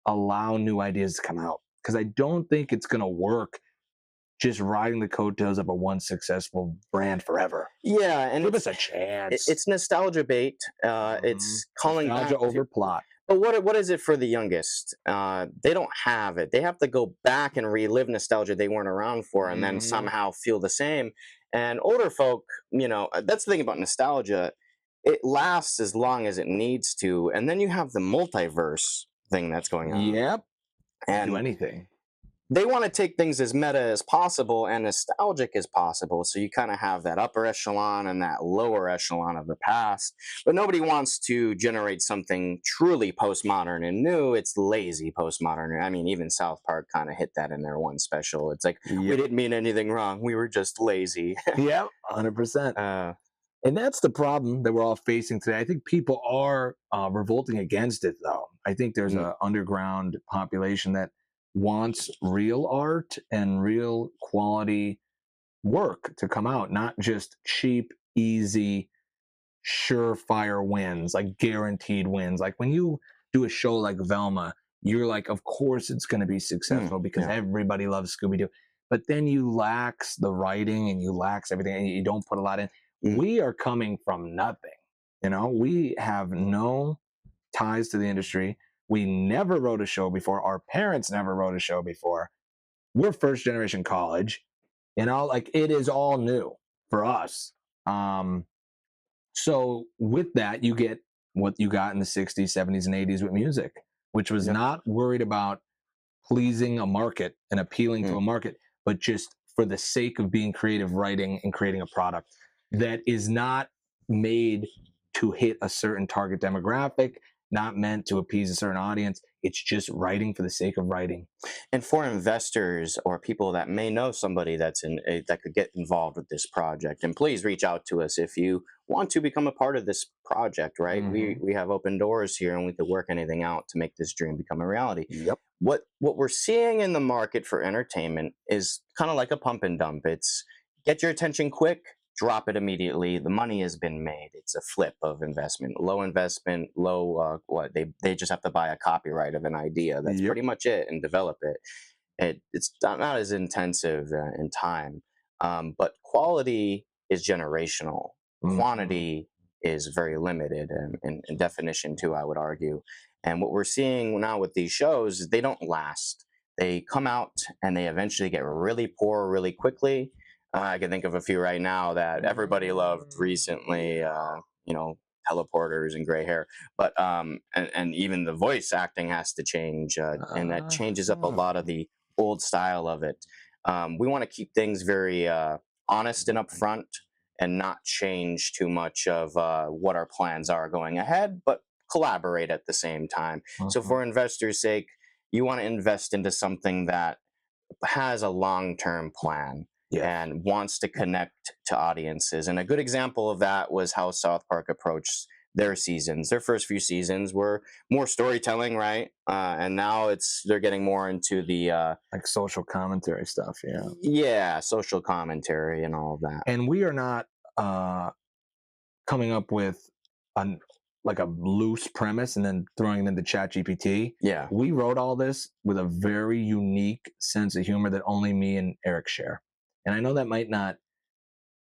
allow new ideas to come out, because I don't think it's going to work just riding the coattails of a once successful brand forever. yeah, and Give us a chance. it's nostalgia bait. Mhm. It's calling Nostalgia back to. over plot. But what is it for the youngest? They don't have it. They have to go back and relive nostalgia they weren't around for, and then Mhm. somehow feel the same. And older folk, that's the thing about nostalgia. It lasts as long as it needs to, and then you have the multiverse thing that's going on, Yep. Do and anything. they want to take things as meta as possible and nostalgic as possible. So you kind of have that upper echelon and that lower echelon of the past. But nobody wants to generate something truly postmodern and new. It's lazy postmodern. I mean, even South Park kind of hit that in their one special. It's like, we Yep. didn't mean anything wrong. We were just lazy. Yep. 100%. uh, And that's the problem that we're all facing today. I think people are revolting against it, though. I think there's mm, an underground population that wants real art and real quality work to come out, not just cheap, easy, surefire wins, like guaranteed wins. Like when you do a show like Velma, you're like, of course it's going to be successful because yeah. everybody loves Scooby Doo. But then you lax the writing and you lax everything and you don't put a lot in. Mm. We are coming from nothing. We have no ties to the industry. We never wrote a show before. Our parents never wrote a show before. We're first generation college, like it is all new for us. Um, so with that, you get what you got in the 60s, 70s, and 80s with music, which was Yeah. not worried about pleasing a market and appealing to Mm. a market, but just for the sake of being creative, writing and creating a product that is not made to hit a certain target demographic, not meant to appease a certain audience. It's just writing for the sake of writing. And for investors or people that may know somebody that could get involved with this project, and please reach out to us if you want to become a part of this project. Right, we Mm-hmm. we have open doors here, and we could work anything out to make this dream become a reality. Yep. What we're seeing in the market for entertainment is kind of like a pump and dump. It's get your attention quick, drop it immediately. The money has been made. It's a flip of investment, low. What they just have to buy a copyright of an idea. That's Yep. pretty much it, and develop it. It's not as intensive in time, but quality is generational. Mm-hmm. Quantity is very limited in definition too, I would argue. And what we're seeing now with these shows is they don't last. They come out and they eventually get really poor really quickly. I can think of a few right now that everybody loved recently. Teleporters and gray hair, but and even the voice acting has to change, and that changes up a lot of Uh-huh. the old style of it. We want to keep things very honest and upfront, and not change too much of what our plans are going ahead, but collaborate at the same time. So, Uh-huh. for investors' sake, you want to invest into something that has a long-term plan Yes. and wants to connect to audiences. And a good example of that was how South Park approached their seasons. Their first few seasons were more storytelling, right? And now they're getting more into the Like social commentary stuff. Yeah. yeah, social commentary and all of that. And we are not uh, coming up with an like a loose premise and then throwing it into chat gpt. Yeah. We wrote all this with a very unique sense of humor that only me and Eric share, and I know that might not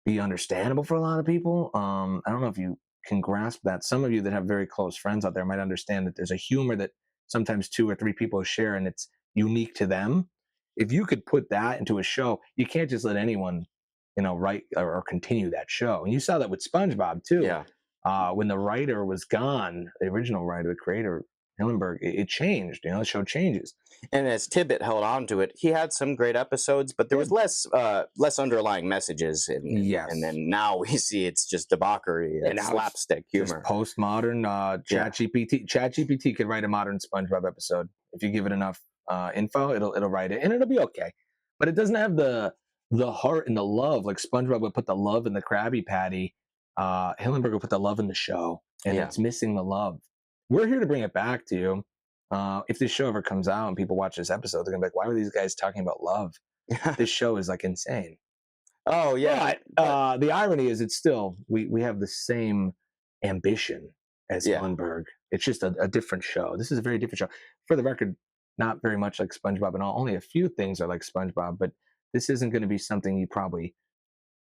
be understandable for a lot of people. I don't know if you can grasp that. Some of you that have very close friends out there might understand that there's a humor that sometimes two or three people share and it's unique to them. If you could put that into a show, you can't just let anyone, write or continue that show. And you saw that with SpongeBob too. Yeah. When the writer was gone, the original writer, the creator, Hillenberg, it changed. The show changes. And as Tibbet held on to it, he had some great episodes, but there was Did. less underlying messages, and Yes. then now we see it's just debauchery And and now it's slapstick just humor. postmodern Yeah. chat gpt could write a modern SpongeBob episode if you give it enough info. It'll write it and it'll be okay, but it doesn't have the the heart and the love. Like SpongeBob would put the love in the Krabby Patty. Hillenberg would put the love in the show, and Yeah. it's missing the love. We're here to bring it back to you. If this show ever comes out and people watch this episode, they're gonna be like, "Why were these guys talking about love?" This show is like insane. Oh yeah, But but the irony is, it's still we have the same ambition as yeah. Hillenberg. It's just a different show. This is a very different show. For the record, not very much like SpongeBob, and all. Only a few things are like SpongeBob, but this isn't going to be something you probably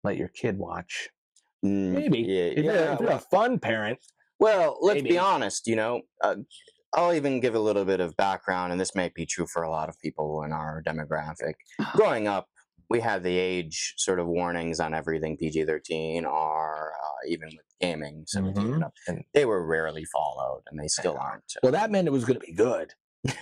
let your kid watch. Maybe Yeah, if you're yeah. if you're a fun parent, Well, let's be maybe. honest. I'll even give a little bit of background, and this might be true for a lot of people in our demographic. Growing up, we had the age sort of warnings on everything PG-13 or even with gaming 17 and Hmm. up. And They were rarely followed, and they still aren't. well, that meant it was going to be good.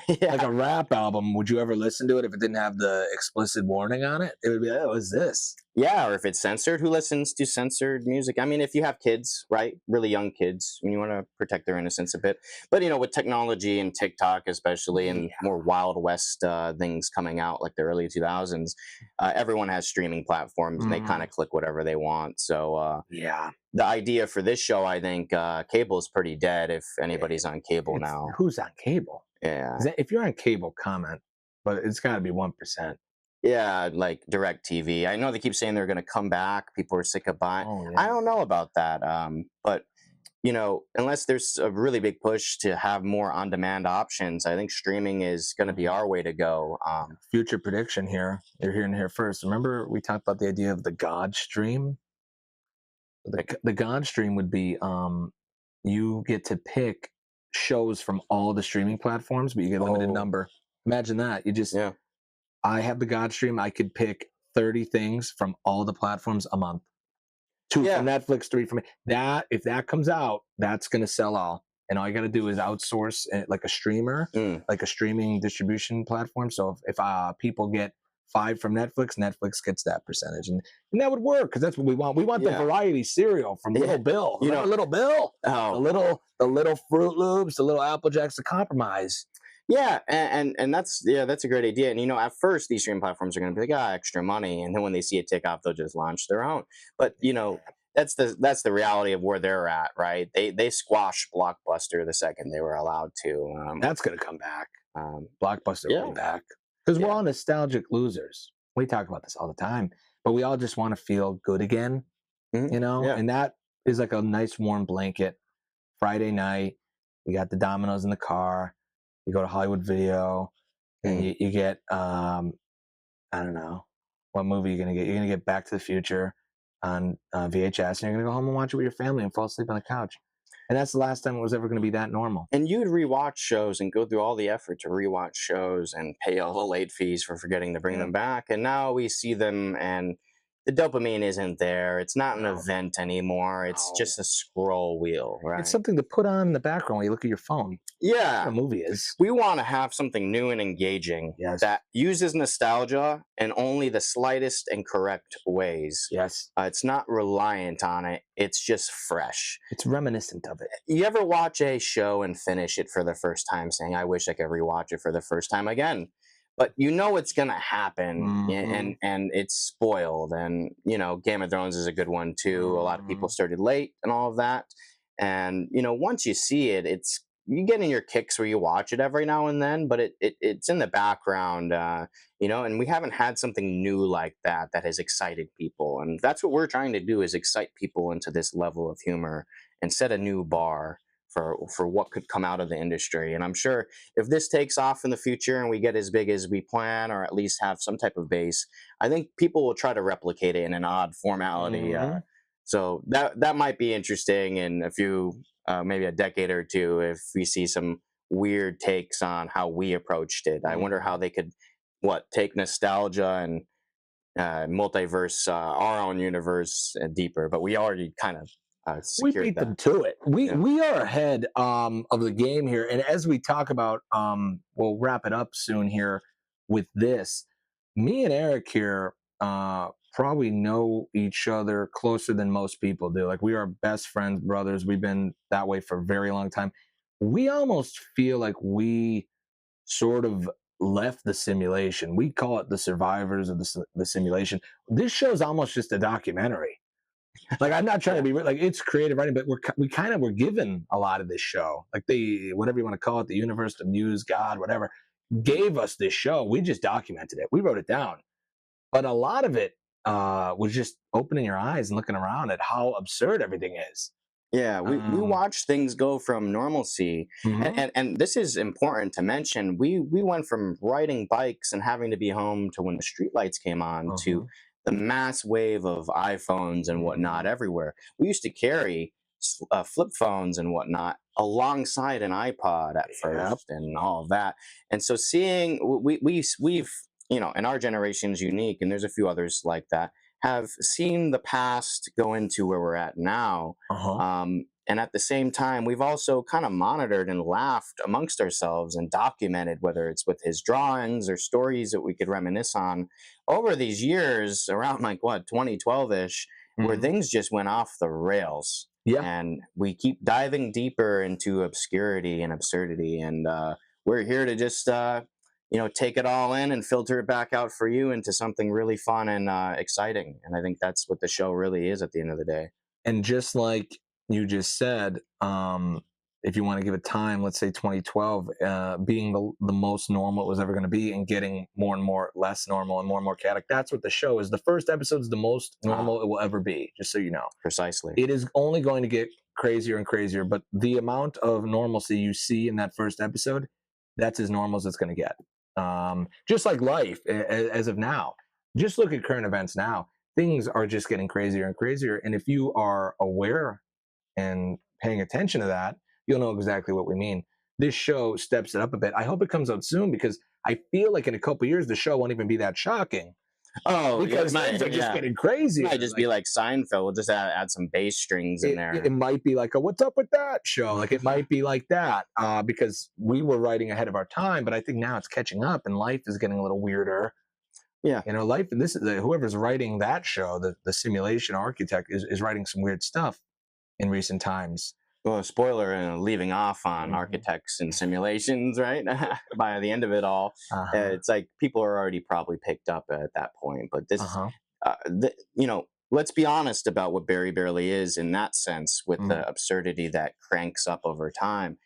Like Yeah, a rap album, would you ever listen to it if it didn't have the explicit warning on it? It would be, oh, what is this? yeah. Or if it's censored, who listens to censored music? I mean, if you have kids, right, really young kids, you want to protect their innocence a bit. But with technology and TikTok, especially, and Yeah. more Wild West things coming out like the early 2000s, everyone has streaming platforms, and they kind Mm, of click whatever they want. So yeah. the idea for this show, I think, cable is pretty dead if anybody's on cable It's now. who's on cable? Yeah. Is that, if you're on cable, comment, but it's got to be 1%. Yeah, like Direct TV. I know they keep saying they're going to come back. People are sick of buying. Oh I yeah. don't know about that. But unless there's a really big push to have more on-demand options, I think streaming is going to be Mhm. our way to go. Future prediction here. You're hearing it here first. Remember we talked about the idea of the God stream? Like, The God stream would be you get to pick shows from all the streaming platforms, but you get a limited oh, number. Imagine that. yeah, I have the God stream. I could pick 30 things from all the platforms a month. Two from yeah, Netflix, three from that. If that comes out, that's going to sell all. And all you got to do is outsource like a streamer, mm, like a streaming distribution platform. So if people get five from Netflix, Netflix gets that percentage, and that would work because that's what we want. We want the yeah, variety cereal from yeah. Little Bill. You Remember know, Little Bill? oh, The little Fruit Loops, the little Apple Jacks, the compromise. yeah, and that's a great idea. And at first these streaming platforms are going to be like, extra money, and then when they see it take off, they'll just launch their own. But that's the reality of where they're at, right? They squashed Blockbuster the second they were allowed to. That's going to come back. Um, Blockbuster will yeah, be back because we're yeah, all nostalgic losers. We talk about this all the time, but we all just want to feel good again, yeah, and that is like a nice warm blanket. Friday night, you got the Dominoes in the car, you go to Hollywood Video, and mm, you get I don't know what movie you're gonna get. You're gonna get Back to the Future on VHS, and you're gonna go home and watch it with your family and fall asleep on the couch. And that's the last time it was ever gonna be that normal. and you'd rewatch shows and go through all the effort to rewatch shows and pay all the late fees for forgetting to bring Yeah. them back. And now we see them, and the dopamine isn't there. It's not an No, event anymore. It's no. just a scroll wheel, It's right? something to put on in the background when you look at your phone. That's what Yeah. a movie is. We want to have something new and engaging Yes. that uses nostalgia in only the slightest and correct ways. Yes. It's not reliant on it, it's just fresh. It's reminiscent of it. You ever watch a show and finish it for the first time saying, I wish I could rewatch it for the first time again? But it's going to happen, Hmm. and it's spoiled. And, Game of Thrones is a good one too. A lot of people Hmm. started late and all of that. And, once you see it, you get in your kicks where you watch it every now and then, but it's in the background, and we haven't had something new like that has excited people. And that's what we're trying to do, is excite people into this level of humor and set a new bar for what could come out of the industry. And I'm sure if this takes off in the future and we get as big as we plan, or at least have some type of base, I think people will try to replicate it in an odd formality. Hmm. So that might be interesting in a few, maybe a decade or two, if we see some weird takes on how we approached it. I wonder how Hmm. they could take nostalgia and multiverse, our own universe, deeper. But we already kind of We secured beat them that. to it. We Yeah. we are ahead of the game here, and as we talk about, we'll wrap it up soon here with this. Me and Eric here probably know each other closer than most people do. Like we are best friends, brothers. We've been that way for a very long time. We almost feel like we sort of left the simulation. We call it the survivors of the simulation. This show's almost just a documentary. Like, I'm not trying to Yeah. be like, it's creative writing, but we kind of were given a lot of this show. Like, they, whatever you want to call it, the universe, the muse, God, whatever, gave us this show. We just documented it. We wrote it down, but a lot of it was just opening your eyes and looking around at how absurd everything is. Yeah, we Um, watch things go from normalcy, and, mhm, and this is important to mention. We went from riding bikes and having to be home to when the streetlights came on to mhm, the mass wave of iPhones and whatnot mhm. everywhere. We used to carry flip phones and whatnot alongside an iPod at Yep. first, and all of that. And so seeing we've and our generation is unique, and there's a few others like that have seen the past go into where we're at now. Uh huh. And at the same time, we've also kind of monitored and laughed amongst ourselves and documented, whether it's with his drawings or stories that we could reminisce on over these years, around like what, 2012 ish, where Hmm. things just went off the rails. Yeah. And we keep diving deeper into obscurity and absurdity. And we're here to just take it all in and filter it back out for you into something really fun and exciting. And I think that's what the show really is at the end of the day. And just like you just said, if you want to give it time, let's say 2012, being the most normal it was ever going to be, and getting more and more less normal and more chaotic. That's what the show is. The first episode is the most Ah, normal it will ever be, just so you know. precisely. It is only going to get crazier and crazier, but the amount of normalcy you see in that first episode, that's as normal as it's going to get. Just like life as of now. Just look at current events now. Things are just getting crazier and crazier. And if you are aware and paying attention to that, you'll know exactly what we mean. This show steps it up a bit. I hope it comes out soon, because I feel like in a couple years the show won't even be that shocking, Oh, yeah, because things are just yeah. getting It might crazier. just Like, be like Seinfeld. We'll just add some bass strings in it there. might be like a "What's up with that" show. Like, it might be like that, because we were writing ahead of our time. But I think now it's catching up, and life is getting a little weirder. Yeah. You know, life. This is whoever's writing that show, the simulation architect, is writing some weird stuff in recent times. Well, spoiler, leaving off on Mhm. architects and simulations, right? By the end of it all, Uh-huh. it's like people are already probably picked up at that point. But this, Uh-huh. let's be honest about what Barry Barely is in that sense, with Mm. the absurdity that cranks up over time.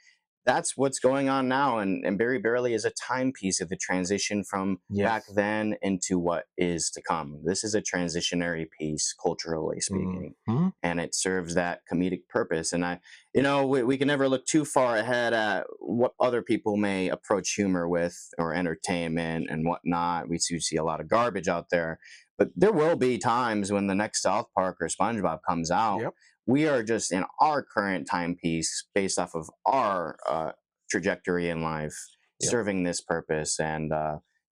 That's what's going on now, and Barry Barely is a timepiece of the transition from back Yes. then into what is to come. This is a transitionary piece, culturally speaking, Mhm. and it serves that comedic purpose. And we can never look too far ahead at what other people may approach humor with, or entertainment and whatnot. We do see a lot of garbage out there, but there will be times when the next South Park or SpongeBob comes out. Yep. We are just in our current timepiece based off of our trajectory in life, Yep. serving this purpose. And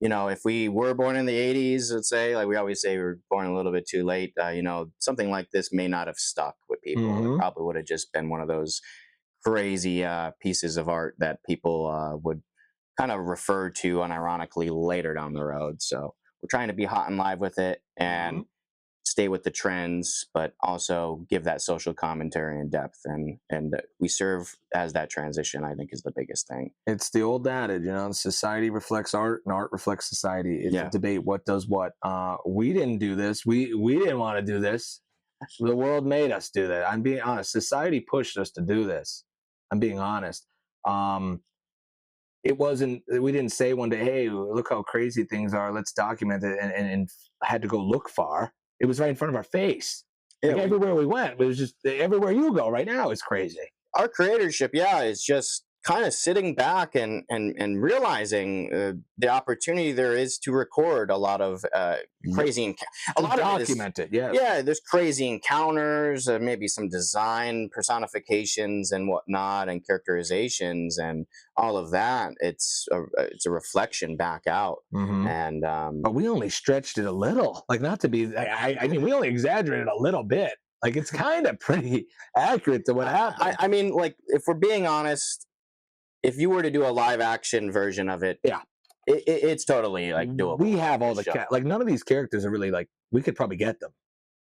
if we were born in the 80s, let's say, like we always say, we were born a little bit too late, something like this may not have stuck with people. It Mhm. probably would have just been one of those crazy pieces of art that people would kind of refer to unironically later down the road. So we're trying to be hot and live with it, and Mhm. stay with the trends, but also give that social commentary and depth. And we serve as that transition. I think is the biggest thing. It's the old adage, society reflects art and art reflects society. It's a Yeah, debate, what does what. We didn't do this. We didn't want to do this. The world made us do that. I'm being honest. Society pushed us to do this. I'm being honest. Um, it wasn't. We didn't say one day, "Hey, look how crazy things are. Let's document it," and had to go look far. It was right in front of our face. yeah. Like, We everywhere we went, it was just everywhere you go right now is crazy. Our creatorship, yeah, is just kind of sitting back and realizing the opportunity there is to record a lot of Yep. crazy a To lot of it is. document it, yes. Yeah, there's crazy encounters, maybe some design personifications and whatnot, and characterizations and all of that. It's a reflection back out, Hmm. and But we only stretched it a little. Like, not to be, I mean, we only exaggerated a little bit. Like, it's kind of pretty accurate to what I, happened. I mean, like, if we're being honest, if you were to do a live action version of it, Yeah. it's totally like We doable for have like all a the show. like, none of these characters are really like, we could probably get them.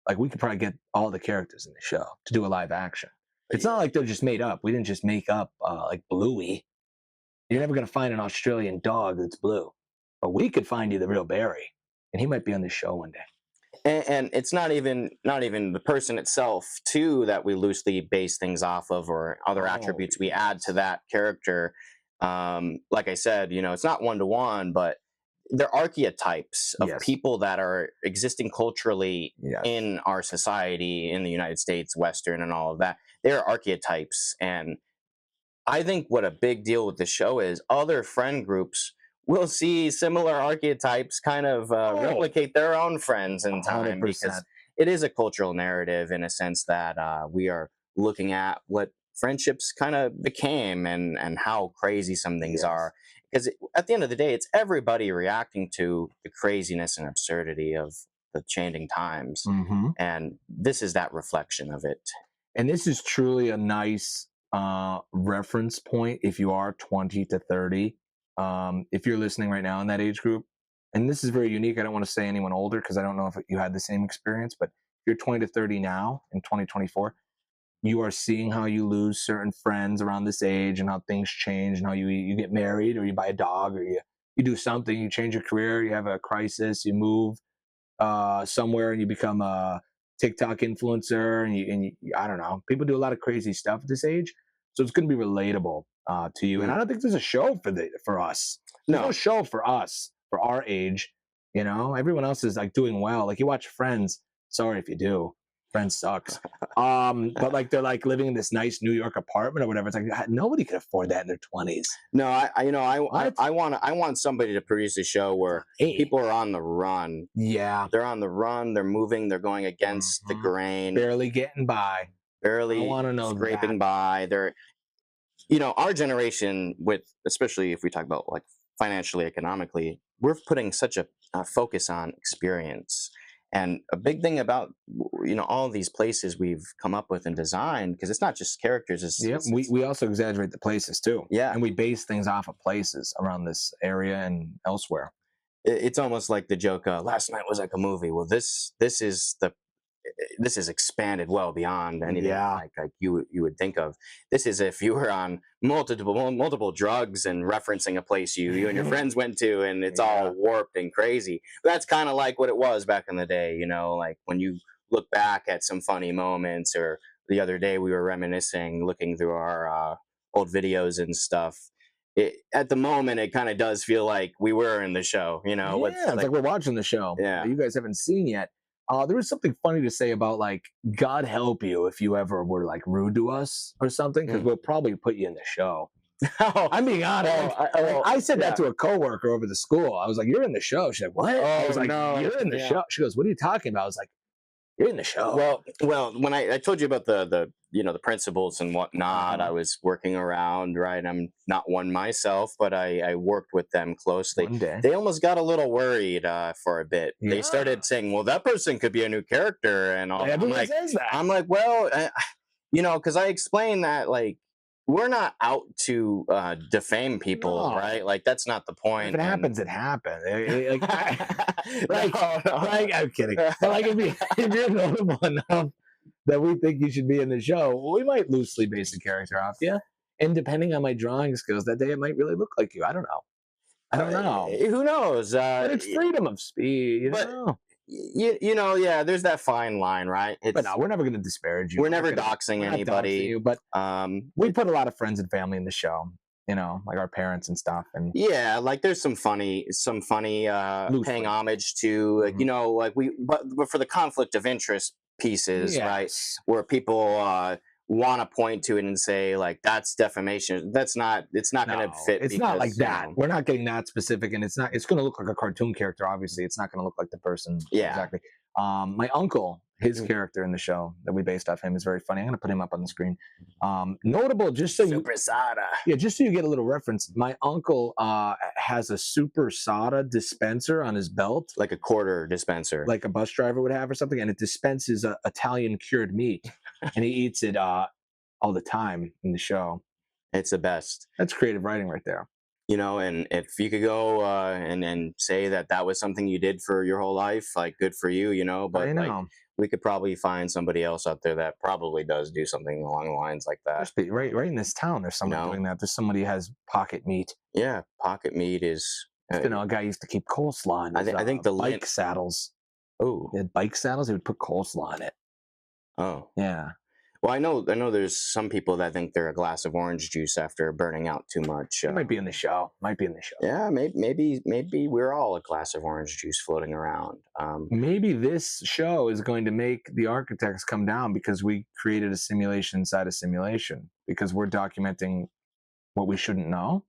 Like, we could probably get all the characters in the show to do a live action. It's not like they're just made up. We didn't just make up like Bluey. You're never going to find an Australian dog that's blue, but we could find you the real Barry, and he might be on this show one day. And it's not even the person itself too that we loosely base things off of, or other Oh, attributes we add to yes. that character. Like I said, it's not one to one, but they're archetypes of Yes. people that are existing culturally Yes. in our society, in the United States, Western, and all of that. They're archetypes. And I think what a big deal with the show is other friend groups will see similar archetypes kind of Oh, replicate their own friends in time, because 100%. it is a cultural narrative, in a sense that we are looking at what friendships kind of became, and how crazy some things Yes. are. Because at the end of the day, it's everybody reacting to the craziness and absurdity of the changing times. Hmm. And this is that reflection of it. And this is truly a nice reference point if you are 20 to 30. If you're listening right now in that age group, and this is very unique. I don't want to say anyone older because I don't know if you had the same experience, but if you're 20 to 30 now in 2024, you are seeing how you lose certain friends around this age and how things change and how you get married or you buy a dog or you do something, you change your career, you have a crisis, you move somewhere and you become a TikTok influencer I don't know. People do a lot of crazy stuff at this age, so it's going to be relatable to you. And I Mm. don't think there's a show for us. There's no No. show for us for our age. Everyone else is like doing well. Like you watch Friends. Sorry if you do. Friends sucks. But like they're like living in this nice New York apartment or whatever. It's like nobody could afford that in their 20s. No, What? I want somebody to produce a show where Hey, people are on the run. yeah. They're on the run. They're moving. They're going against the Mhm. grain, Barely getting by. I barely want to know that. scraping by. They're, our generation, with especially if we talk about like financially, economically, we're putting such a focus on experience. And a big thing about all these places we've come up with and designed, because it's not just characters. Yeah, we also exaggerate the places too, Yeah, and we base things off of places around this area and elsewhere. it's almost like the joke. Last night was like a movie. Well, this is expanded well beyond anything Yeah. like you would think of. This is if you were on multiple drugs and referencing a place you and your friends went to, and it's Yeah. all warped and crazy. That's kind of like what it was back in the day. Like when you look back at some funny moments, or the other day we were reminiscing, looking through our old videos and stuff. At the moment, it kind of does feel like we were in the show. With Yeah, it's like, like we're watching the show that yeah. you guys haven't seen yet. There was something funny to say about like God help you if you ever were like rude to us or something, because Mm. we'll probably put you in the show. Oh, I'm being honest. I said that yeah. to a coworker over the school. I was like, "You're in the show." She's like, "What?" I was Oh like, no, "You're in the yeah. show." She goes, "What are you talking about?" I was like, "You're in the show." Well, when I told you about the principles and whatnot, I Uh-huh. was working around, right. I'm not one myself, but I worked with them closely. One day. They almost got a little worried for a bit. They Yeah. started saying, "Well, that person could be a new character," and all that. Everyone says that. I'm like, well, because I explained that, like, we're not out to defame people, No. right? Like, that's not the If point. it And happens, it happened. Like, like, no, no. I'm kidding. But like, if you're notable enough that we think you should be in the show, we might loosely base a character off you. And depending on my drawing skills that day, it might really look like you. I don't know. I don't know. Who knows? But it's freedom of speech, you But know. yeah, there's that fine line, right? But It's no, we're never going to disparage you. We're never We're doxing not doxing anybody. you, but we It, put a lot of friends and family in the show. Like our parents and stuff. And yeah, like there's some funny paying loosely. homage to, like, Mhm. like but for the conflict of interest pieces, right? Yes. Where people want to point to it and say, like, that's defamation. It's not going to No, fit, it's not like because that. We're not getting that specific, and it's going to look like a cartoon character. Obviously, it's not going to look like the person yeah. exactly. My uncle, his Mhm. character in the show that we based off him is very funny. I'm going to put him up on the screen. Notable, Super Sada. just so you get a little reference. My uncle has a super soda dispenser on his belt, Like a quarter dispenser. like a bus driver would have or something, and it dispenses Italian cured meat, and he eats it all the time in the show. It's the best. That's creative writing right there. And if you could go and say that was something you did for your whole life, like, good for you. I But like, know. we could probably find somebody else out there that probably does do something along the lines like that. Right in this town, there's You someone know, doing that. There's somebody who has pocket meat. yeah, pocket meat is. You know, a guy used to keep coleslaw in his I think the bike saddles. Oh, He had bike saddles. He would put coleslaw in it. oh. Yeah, Well, I know. There's some people that think they're a glass of orange juice after burning out too much. it might be in the show. Might be in the show. Yeah, maybe we're all a glass of orange juice floating around. Maybe this show is going to make the architects come down because we created a simulation inside a simulation because we're documenting what we shouldn't know.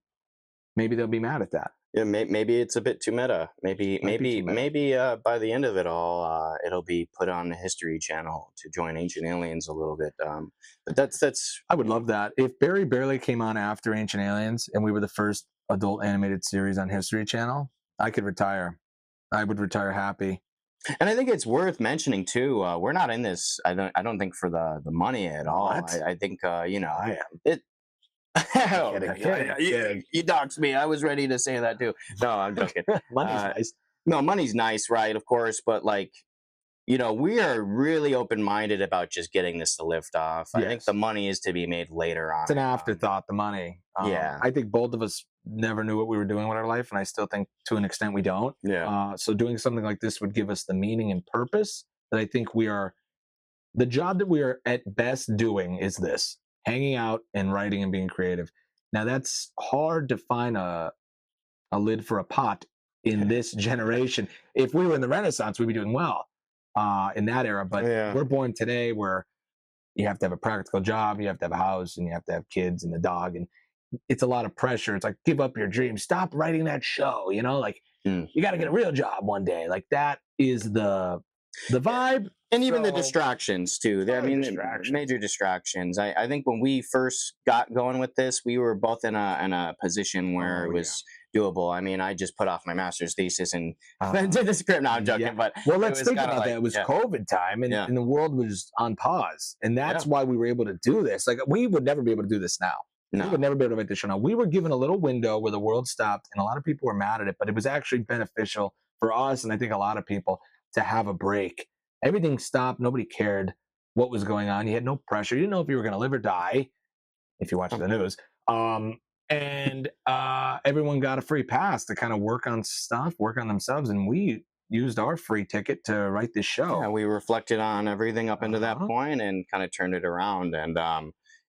Maybe they'll be mad at that. Yeah, maybe it's a bit too meta. Might be too meta. Maybe by the end of it all, it'll be put on the History Channel to join Ancient Aliens a little bit. But that's. I would love that. If Barry Barely came on after Ancient Aliens and we were the first adult animated series on History Channel, I could retire. I would retire happy. And I think it's worth mentioning too. We're not in this. I don't think for the money at all. What? I think you know I am. it. Oh, Kidding. you doxed me. I was ready to say that too. No, I'm joking. Money's Uh, nice. No, money's nice, right? Of course, but like, you know, we are really open minded about just getting this to lift off. I think Yes. the money is to be made later on. It's an afterthought, the money. Yeah. I think both of us never knew what we were doing with our life, and I still think to an extent we don't. Yeah. So doing something like this would give us the meaning and purpose that I think we are. The job that we are at best doing is this: hanging out and writing and being creative. Now that's hard to find a lid for a pot in this generation. If we were in the Renaissance, we'd be doing well in that era. But Yeah. we're born today where you have to have a practical job, you have to have a house, and you have to have kids and a dog, and it's a lot of pressure. It's like give up your dream, stop writing that show. You know, like Mm. you got to get a real job one day. Like that is the vibe. And even the So- distractions too. I Lot of mean, distractions. major distractions. I think when we first got going with this, we were both in a position where Oh, it was doable. I mean, I just put off my master's thesis and Uh, did the script. No, I'm joking. yeah. But Well, it let's was think kinda about like, that. It was yeah, COVID time, and, Yeah. and the world was on pause, and that's why we were able to do this. Like we would never be able to do this now. We no, would never be able to make this show now. We were given a little window where the world stopped, and a lot of people were mad at it, but it was actually beneficial for us, and I think a lot of people to have a break. Everything stopped. Nobody cared what was going on. You had no pressure. You didn't know if you were going to live or die if you watch the news. And everyone got a free pass to kind of work on stuff, work on themselves, and we used our free ticket to write this show. yeah, we reflected on everything up into that Uh-huh. point and kind of turned it around. And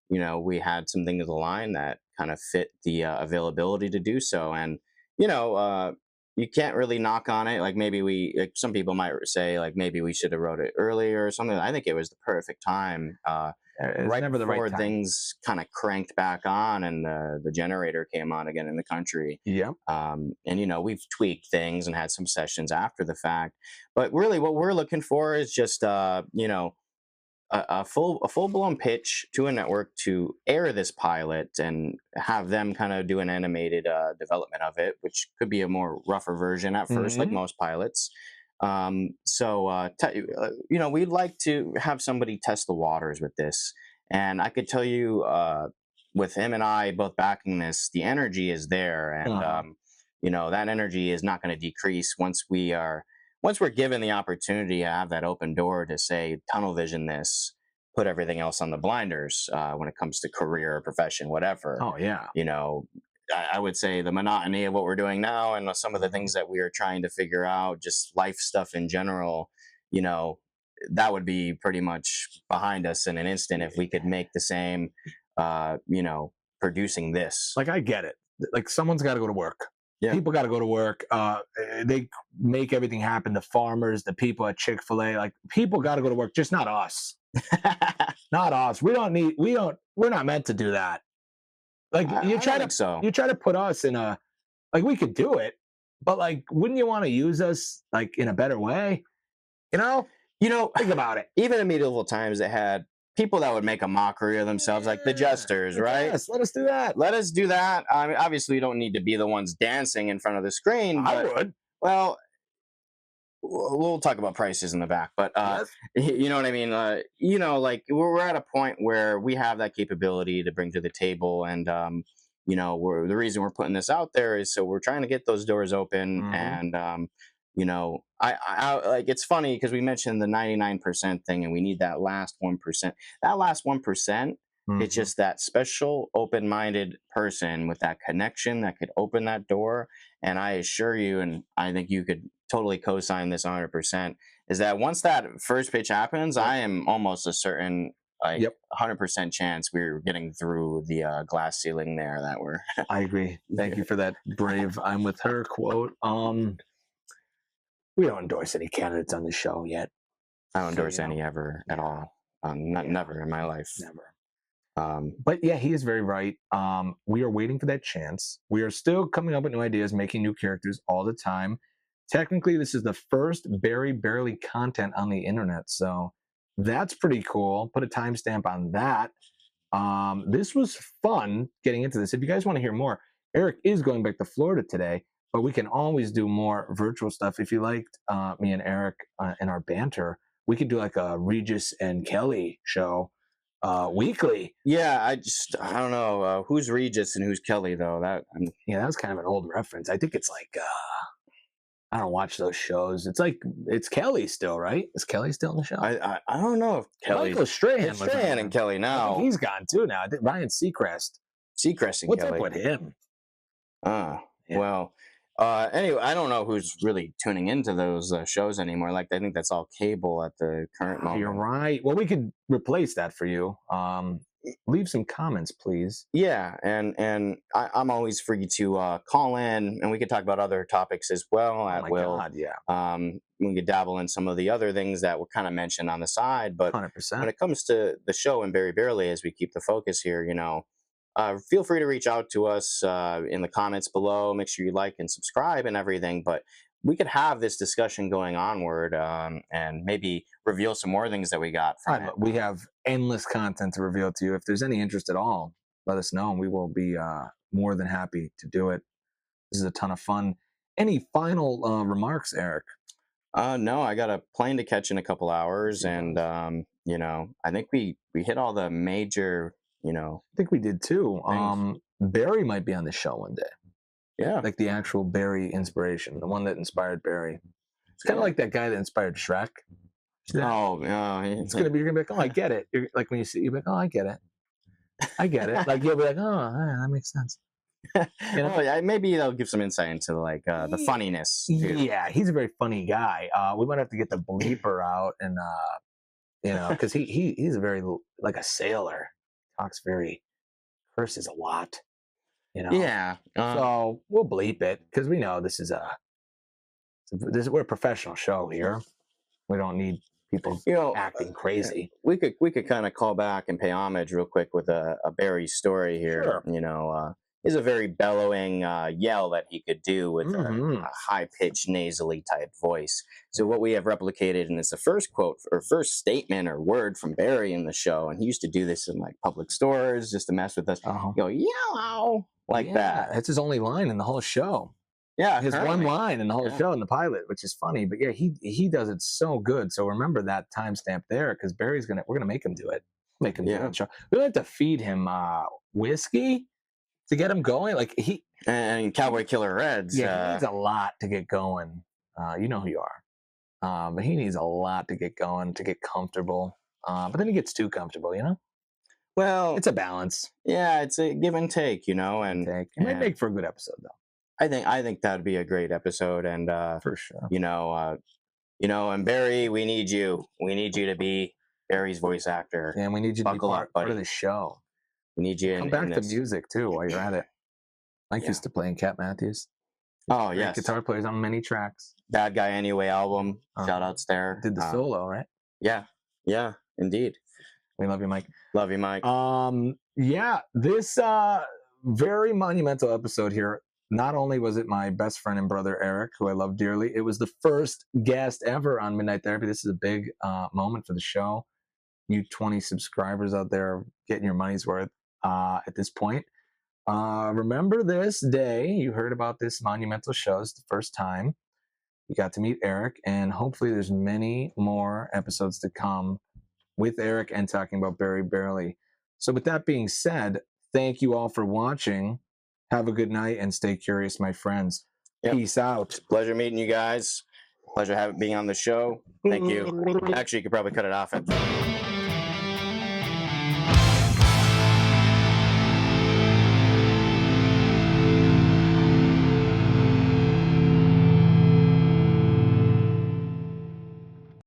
you know, we had some things aligned that kind of fit the availability to do so. And you know, you can't really knock on it. Like maybe like some people might say, like maybe we should have wrote it earlier or something. I think it was the perfect time. It's Right never the before right time. things kind of cranked back on and the generator came on again in the country. Yep. And you know, we've tweaked things and had some sessions after the fact, but really what we're looking for is just you know, a full blown pitch to a network to air this pilot and have them kind of do an animated development of it, which could be a more rougher version at 1st, like Mhm. most pilots. You know, we'd like to have somebody test the waters with this, and I could tell you, with him and I both backing this, the energy is there, and Uh-huh. you know, that energy is not going to decrease once we're given the opportunity to have that open door to say tunnel vision this, put everything else on the blinders when it comes to career or profession, whatever. Oh yeah. You know, I would say the monotony of what we're doing now and some of the things that we are trying to figure out, just life stuff in general, you know, that would be pretty much behind us in an instant if we could make the same, you know, producing this. Like I get it. Like someone's got to go to work. Yeah. People got to go to work. They make everything happen. The farmers, the people at Chick-fil-A, like people got to go to work. Just not us. Not us. We don't need. We don't. We're not meant to do that. Like I you don't try to. think so. You try to put us in a. Like we could do it, but like, wouldn't you want to use us like in a better way? You know. You know, Think about it. even in medieval times, they had people that would make a mockery of themselves, like the jesters, right? Yes. Let us do that. Let us do that. I mean, obviously, you don't need to be the ones dancing in front of the screen, I but would. well, we'll talk about prices in the back. But Yes. you know what I mean? You know, like we're at a point where we have that capability to bring to the table, and you know, the reason we're putting this out there is so we're trying to get those doors open, Mhm. and like, it's funny because we mentioned the 99% thing, and we need that last 1%. That last 1%, it's Mhm. just that special open-minded person with that connection that could open that door. And I assure you, and I think you could totally co-sign this 100%, is that once that first pitch happens, Yep. I am almost a certain, like, Yep. 100% chance we're getting through the glass ceiling there that we're I agree. Thank you for that brave "I'm with her" quote. We don't endorse any candidates on the show yet, I don't so endorse any ever at Yeah, all. Not yeah, never in my life. never. Um, But yeah, he is very right. We are waiting for that chance. We are still coming up with new ideas, making new characters all the time. Technically, this is the first Barry Barely content on the internet, so that's pretty cool. Put a timestamp on that. This was fun getting into this. If you guys want to hear more, Eric is going back to Florida today, but we can always do more virtual stuff. If you liked me and Eric and our banter, we could do like a Regis and Kelly show weekly. yeah, I don't know who's Regis and who's Kelly though. Yeah, that was kind of an old reference. I think it's like I don't watch those shows. It's like it's Kelly still, right? Is Kelly still in the show? I don't know if Kelly's Michael Strahan it's was on Strahan there. and Kelly I think now. he's gone too now. I think Ryan Seacrest. Seacrest and What's up Kelly. with him? Yeah. Well, anyway, I don't know who's really tuning into those shows anymore. Like, I think that's all cable at the current You're moment. right. Well, we could replace that for you. Leave some comments, please. Yeah, and I'm always free to call in, and we could talk about other topics as well Oh at my will. God, yeah, We could dabble in some of the other things that were kind of mentioned on the side, but 100%. when it comes to the show and Very Barely, as we keep the focus here, feel free to reach out to us in the comments below. Make sure you like and subscribe and everything. But we could have this discussion going onward, and maybe reveal some more things that we got from it. We have endless content to reveal to you. If there's any interest at all, let us know, and we will be more than happy to do it. This is a ton of fun. Any final remarks, Eric? No, I got a plane to catch in a couple hours, and I think we hit all the major, I think we did too. things. Barry might be on the show one day, Yeah, like the actual Barry inspiration, the one that inspired Barry. It's kind of yeah. like that guy that inspired Shrek. Yeah. Oh, It's gonna be. You're gonna be like, oh, I get it. You're, like when you see, you're like, oh, I get it. I get it. Like you'll be like, oh, yeah, that makes sense. You know? Well, yeah, maybe they'll give some insight into like the funniness too. Yeah, he's a very funny guy. We might have to get the bleeper out and because he's a very like a sailor. Talks very curses a lot. Yeah, So we'll bleep it because we know this is we're a professional show here. We don't need people acting crazy. we could kind of call back and pay homage real quick with a Barry story here. Sure. Is a very bellowing yell that he could do with Mhm. a high pitched nasally type voice. So what we have replicated, and it's the first quote or first statement or word from Barry in the show, and he used to do this in like public stores just to mess with us. Uh-huh. Go yellow like Yeah, that. that's his only line in the whole show. Yeah, His one apparently. line in the whole Yeah. show in the pilot, which is funny. But yeah, he does it so good. So remember that timestamp there because we're gonna make him do it. Make him do it. Yeah. on the show. We have to feed him whiskey to get him going. Like And Cowboy Killer Reds. he needs a lot to get going. You know who you are. But he needs a lot to get going to get comfortable. But then he gets too comfortable. Well, It's a balance. yeah, it's a give and take, It might and make for a good episode though, I think that'd be a great episode, and for sure. and Barry, we need you. We need you to be Barry's voice actor. And we need you to be Buckle up, part of buddy. the show. We need you Come in back to this. music too while you're at it. Mike Yeah. used to play in Cat Matthews. Oh Great yes, guitar players on many tracks. Bad Guy Anyway album. Uh, Shout outs there. Did the solo, right? Yeah, indeed. We love you, Mike. Love you, Mike. Yeah, this very monumental episode here. Not only was it my best friend and brother Eric, who I love dearly, it was the first guest ever on Midnight Therapy. This is a big moment for the show. You 20 subscribers out there getting your money's worth at this point. Remember this day. You heard about this monumental show. It's the first time you got to meet Eric, and hopefully there's many more episodes to come with Eric and talking about Barry Barely. So with that being said, thank you all for watching. Have a good night and stay curious, my friends. Yep. Peace out. Pleasure meeting you guys. Pleasure having being on the show. Thank you. Actually, you could probably cut it off at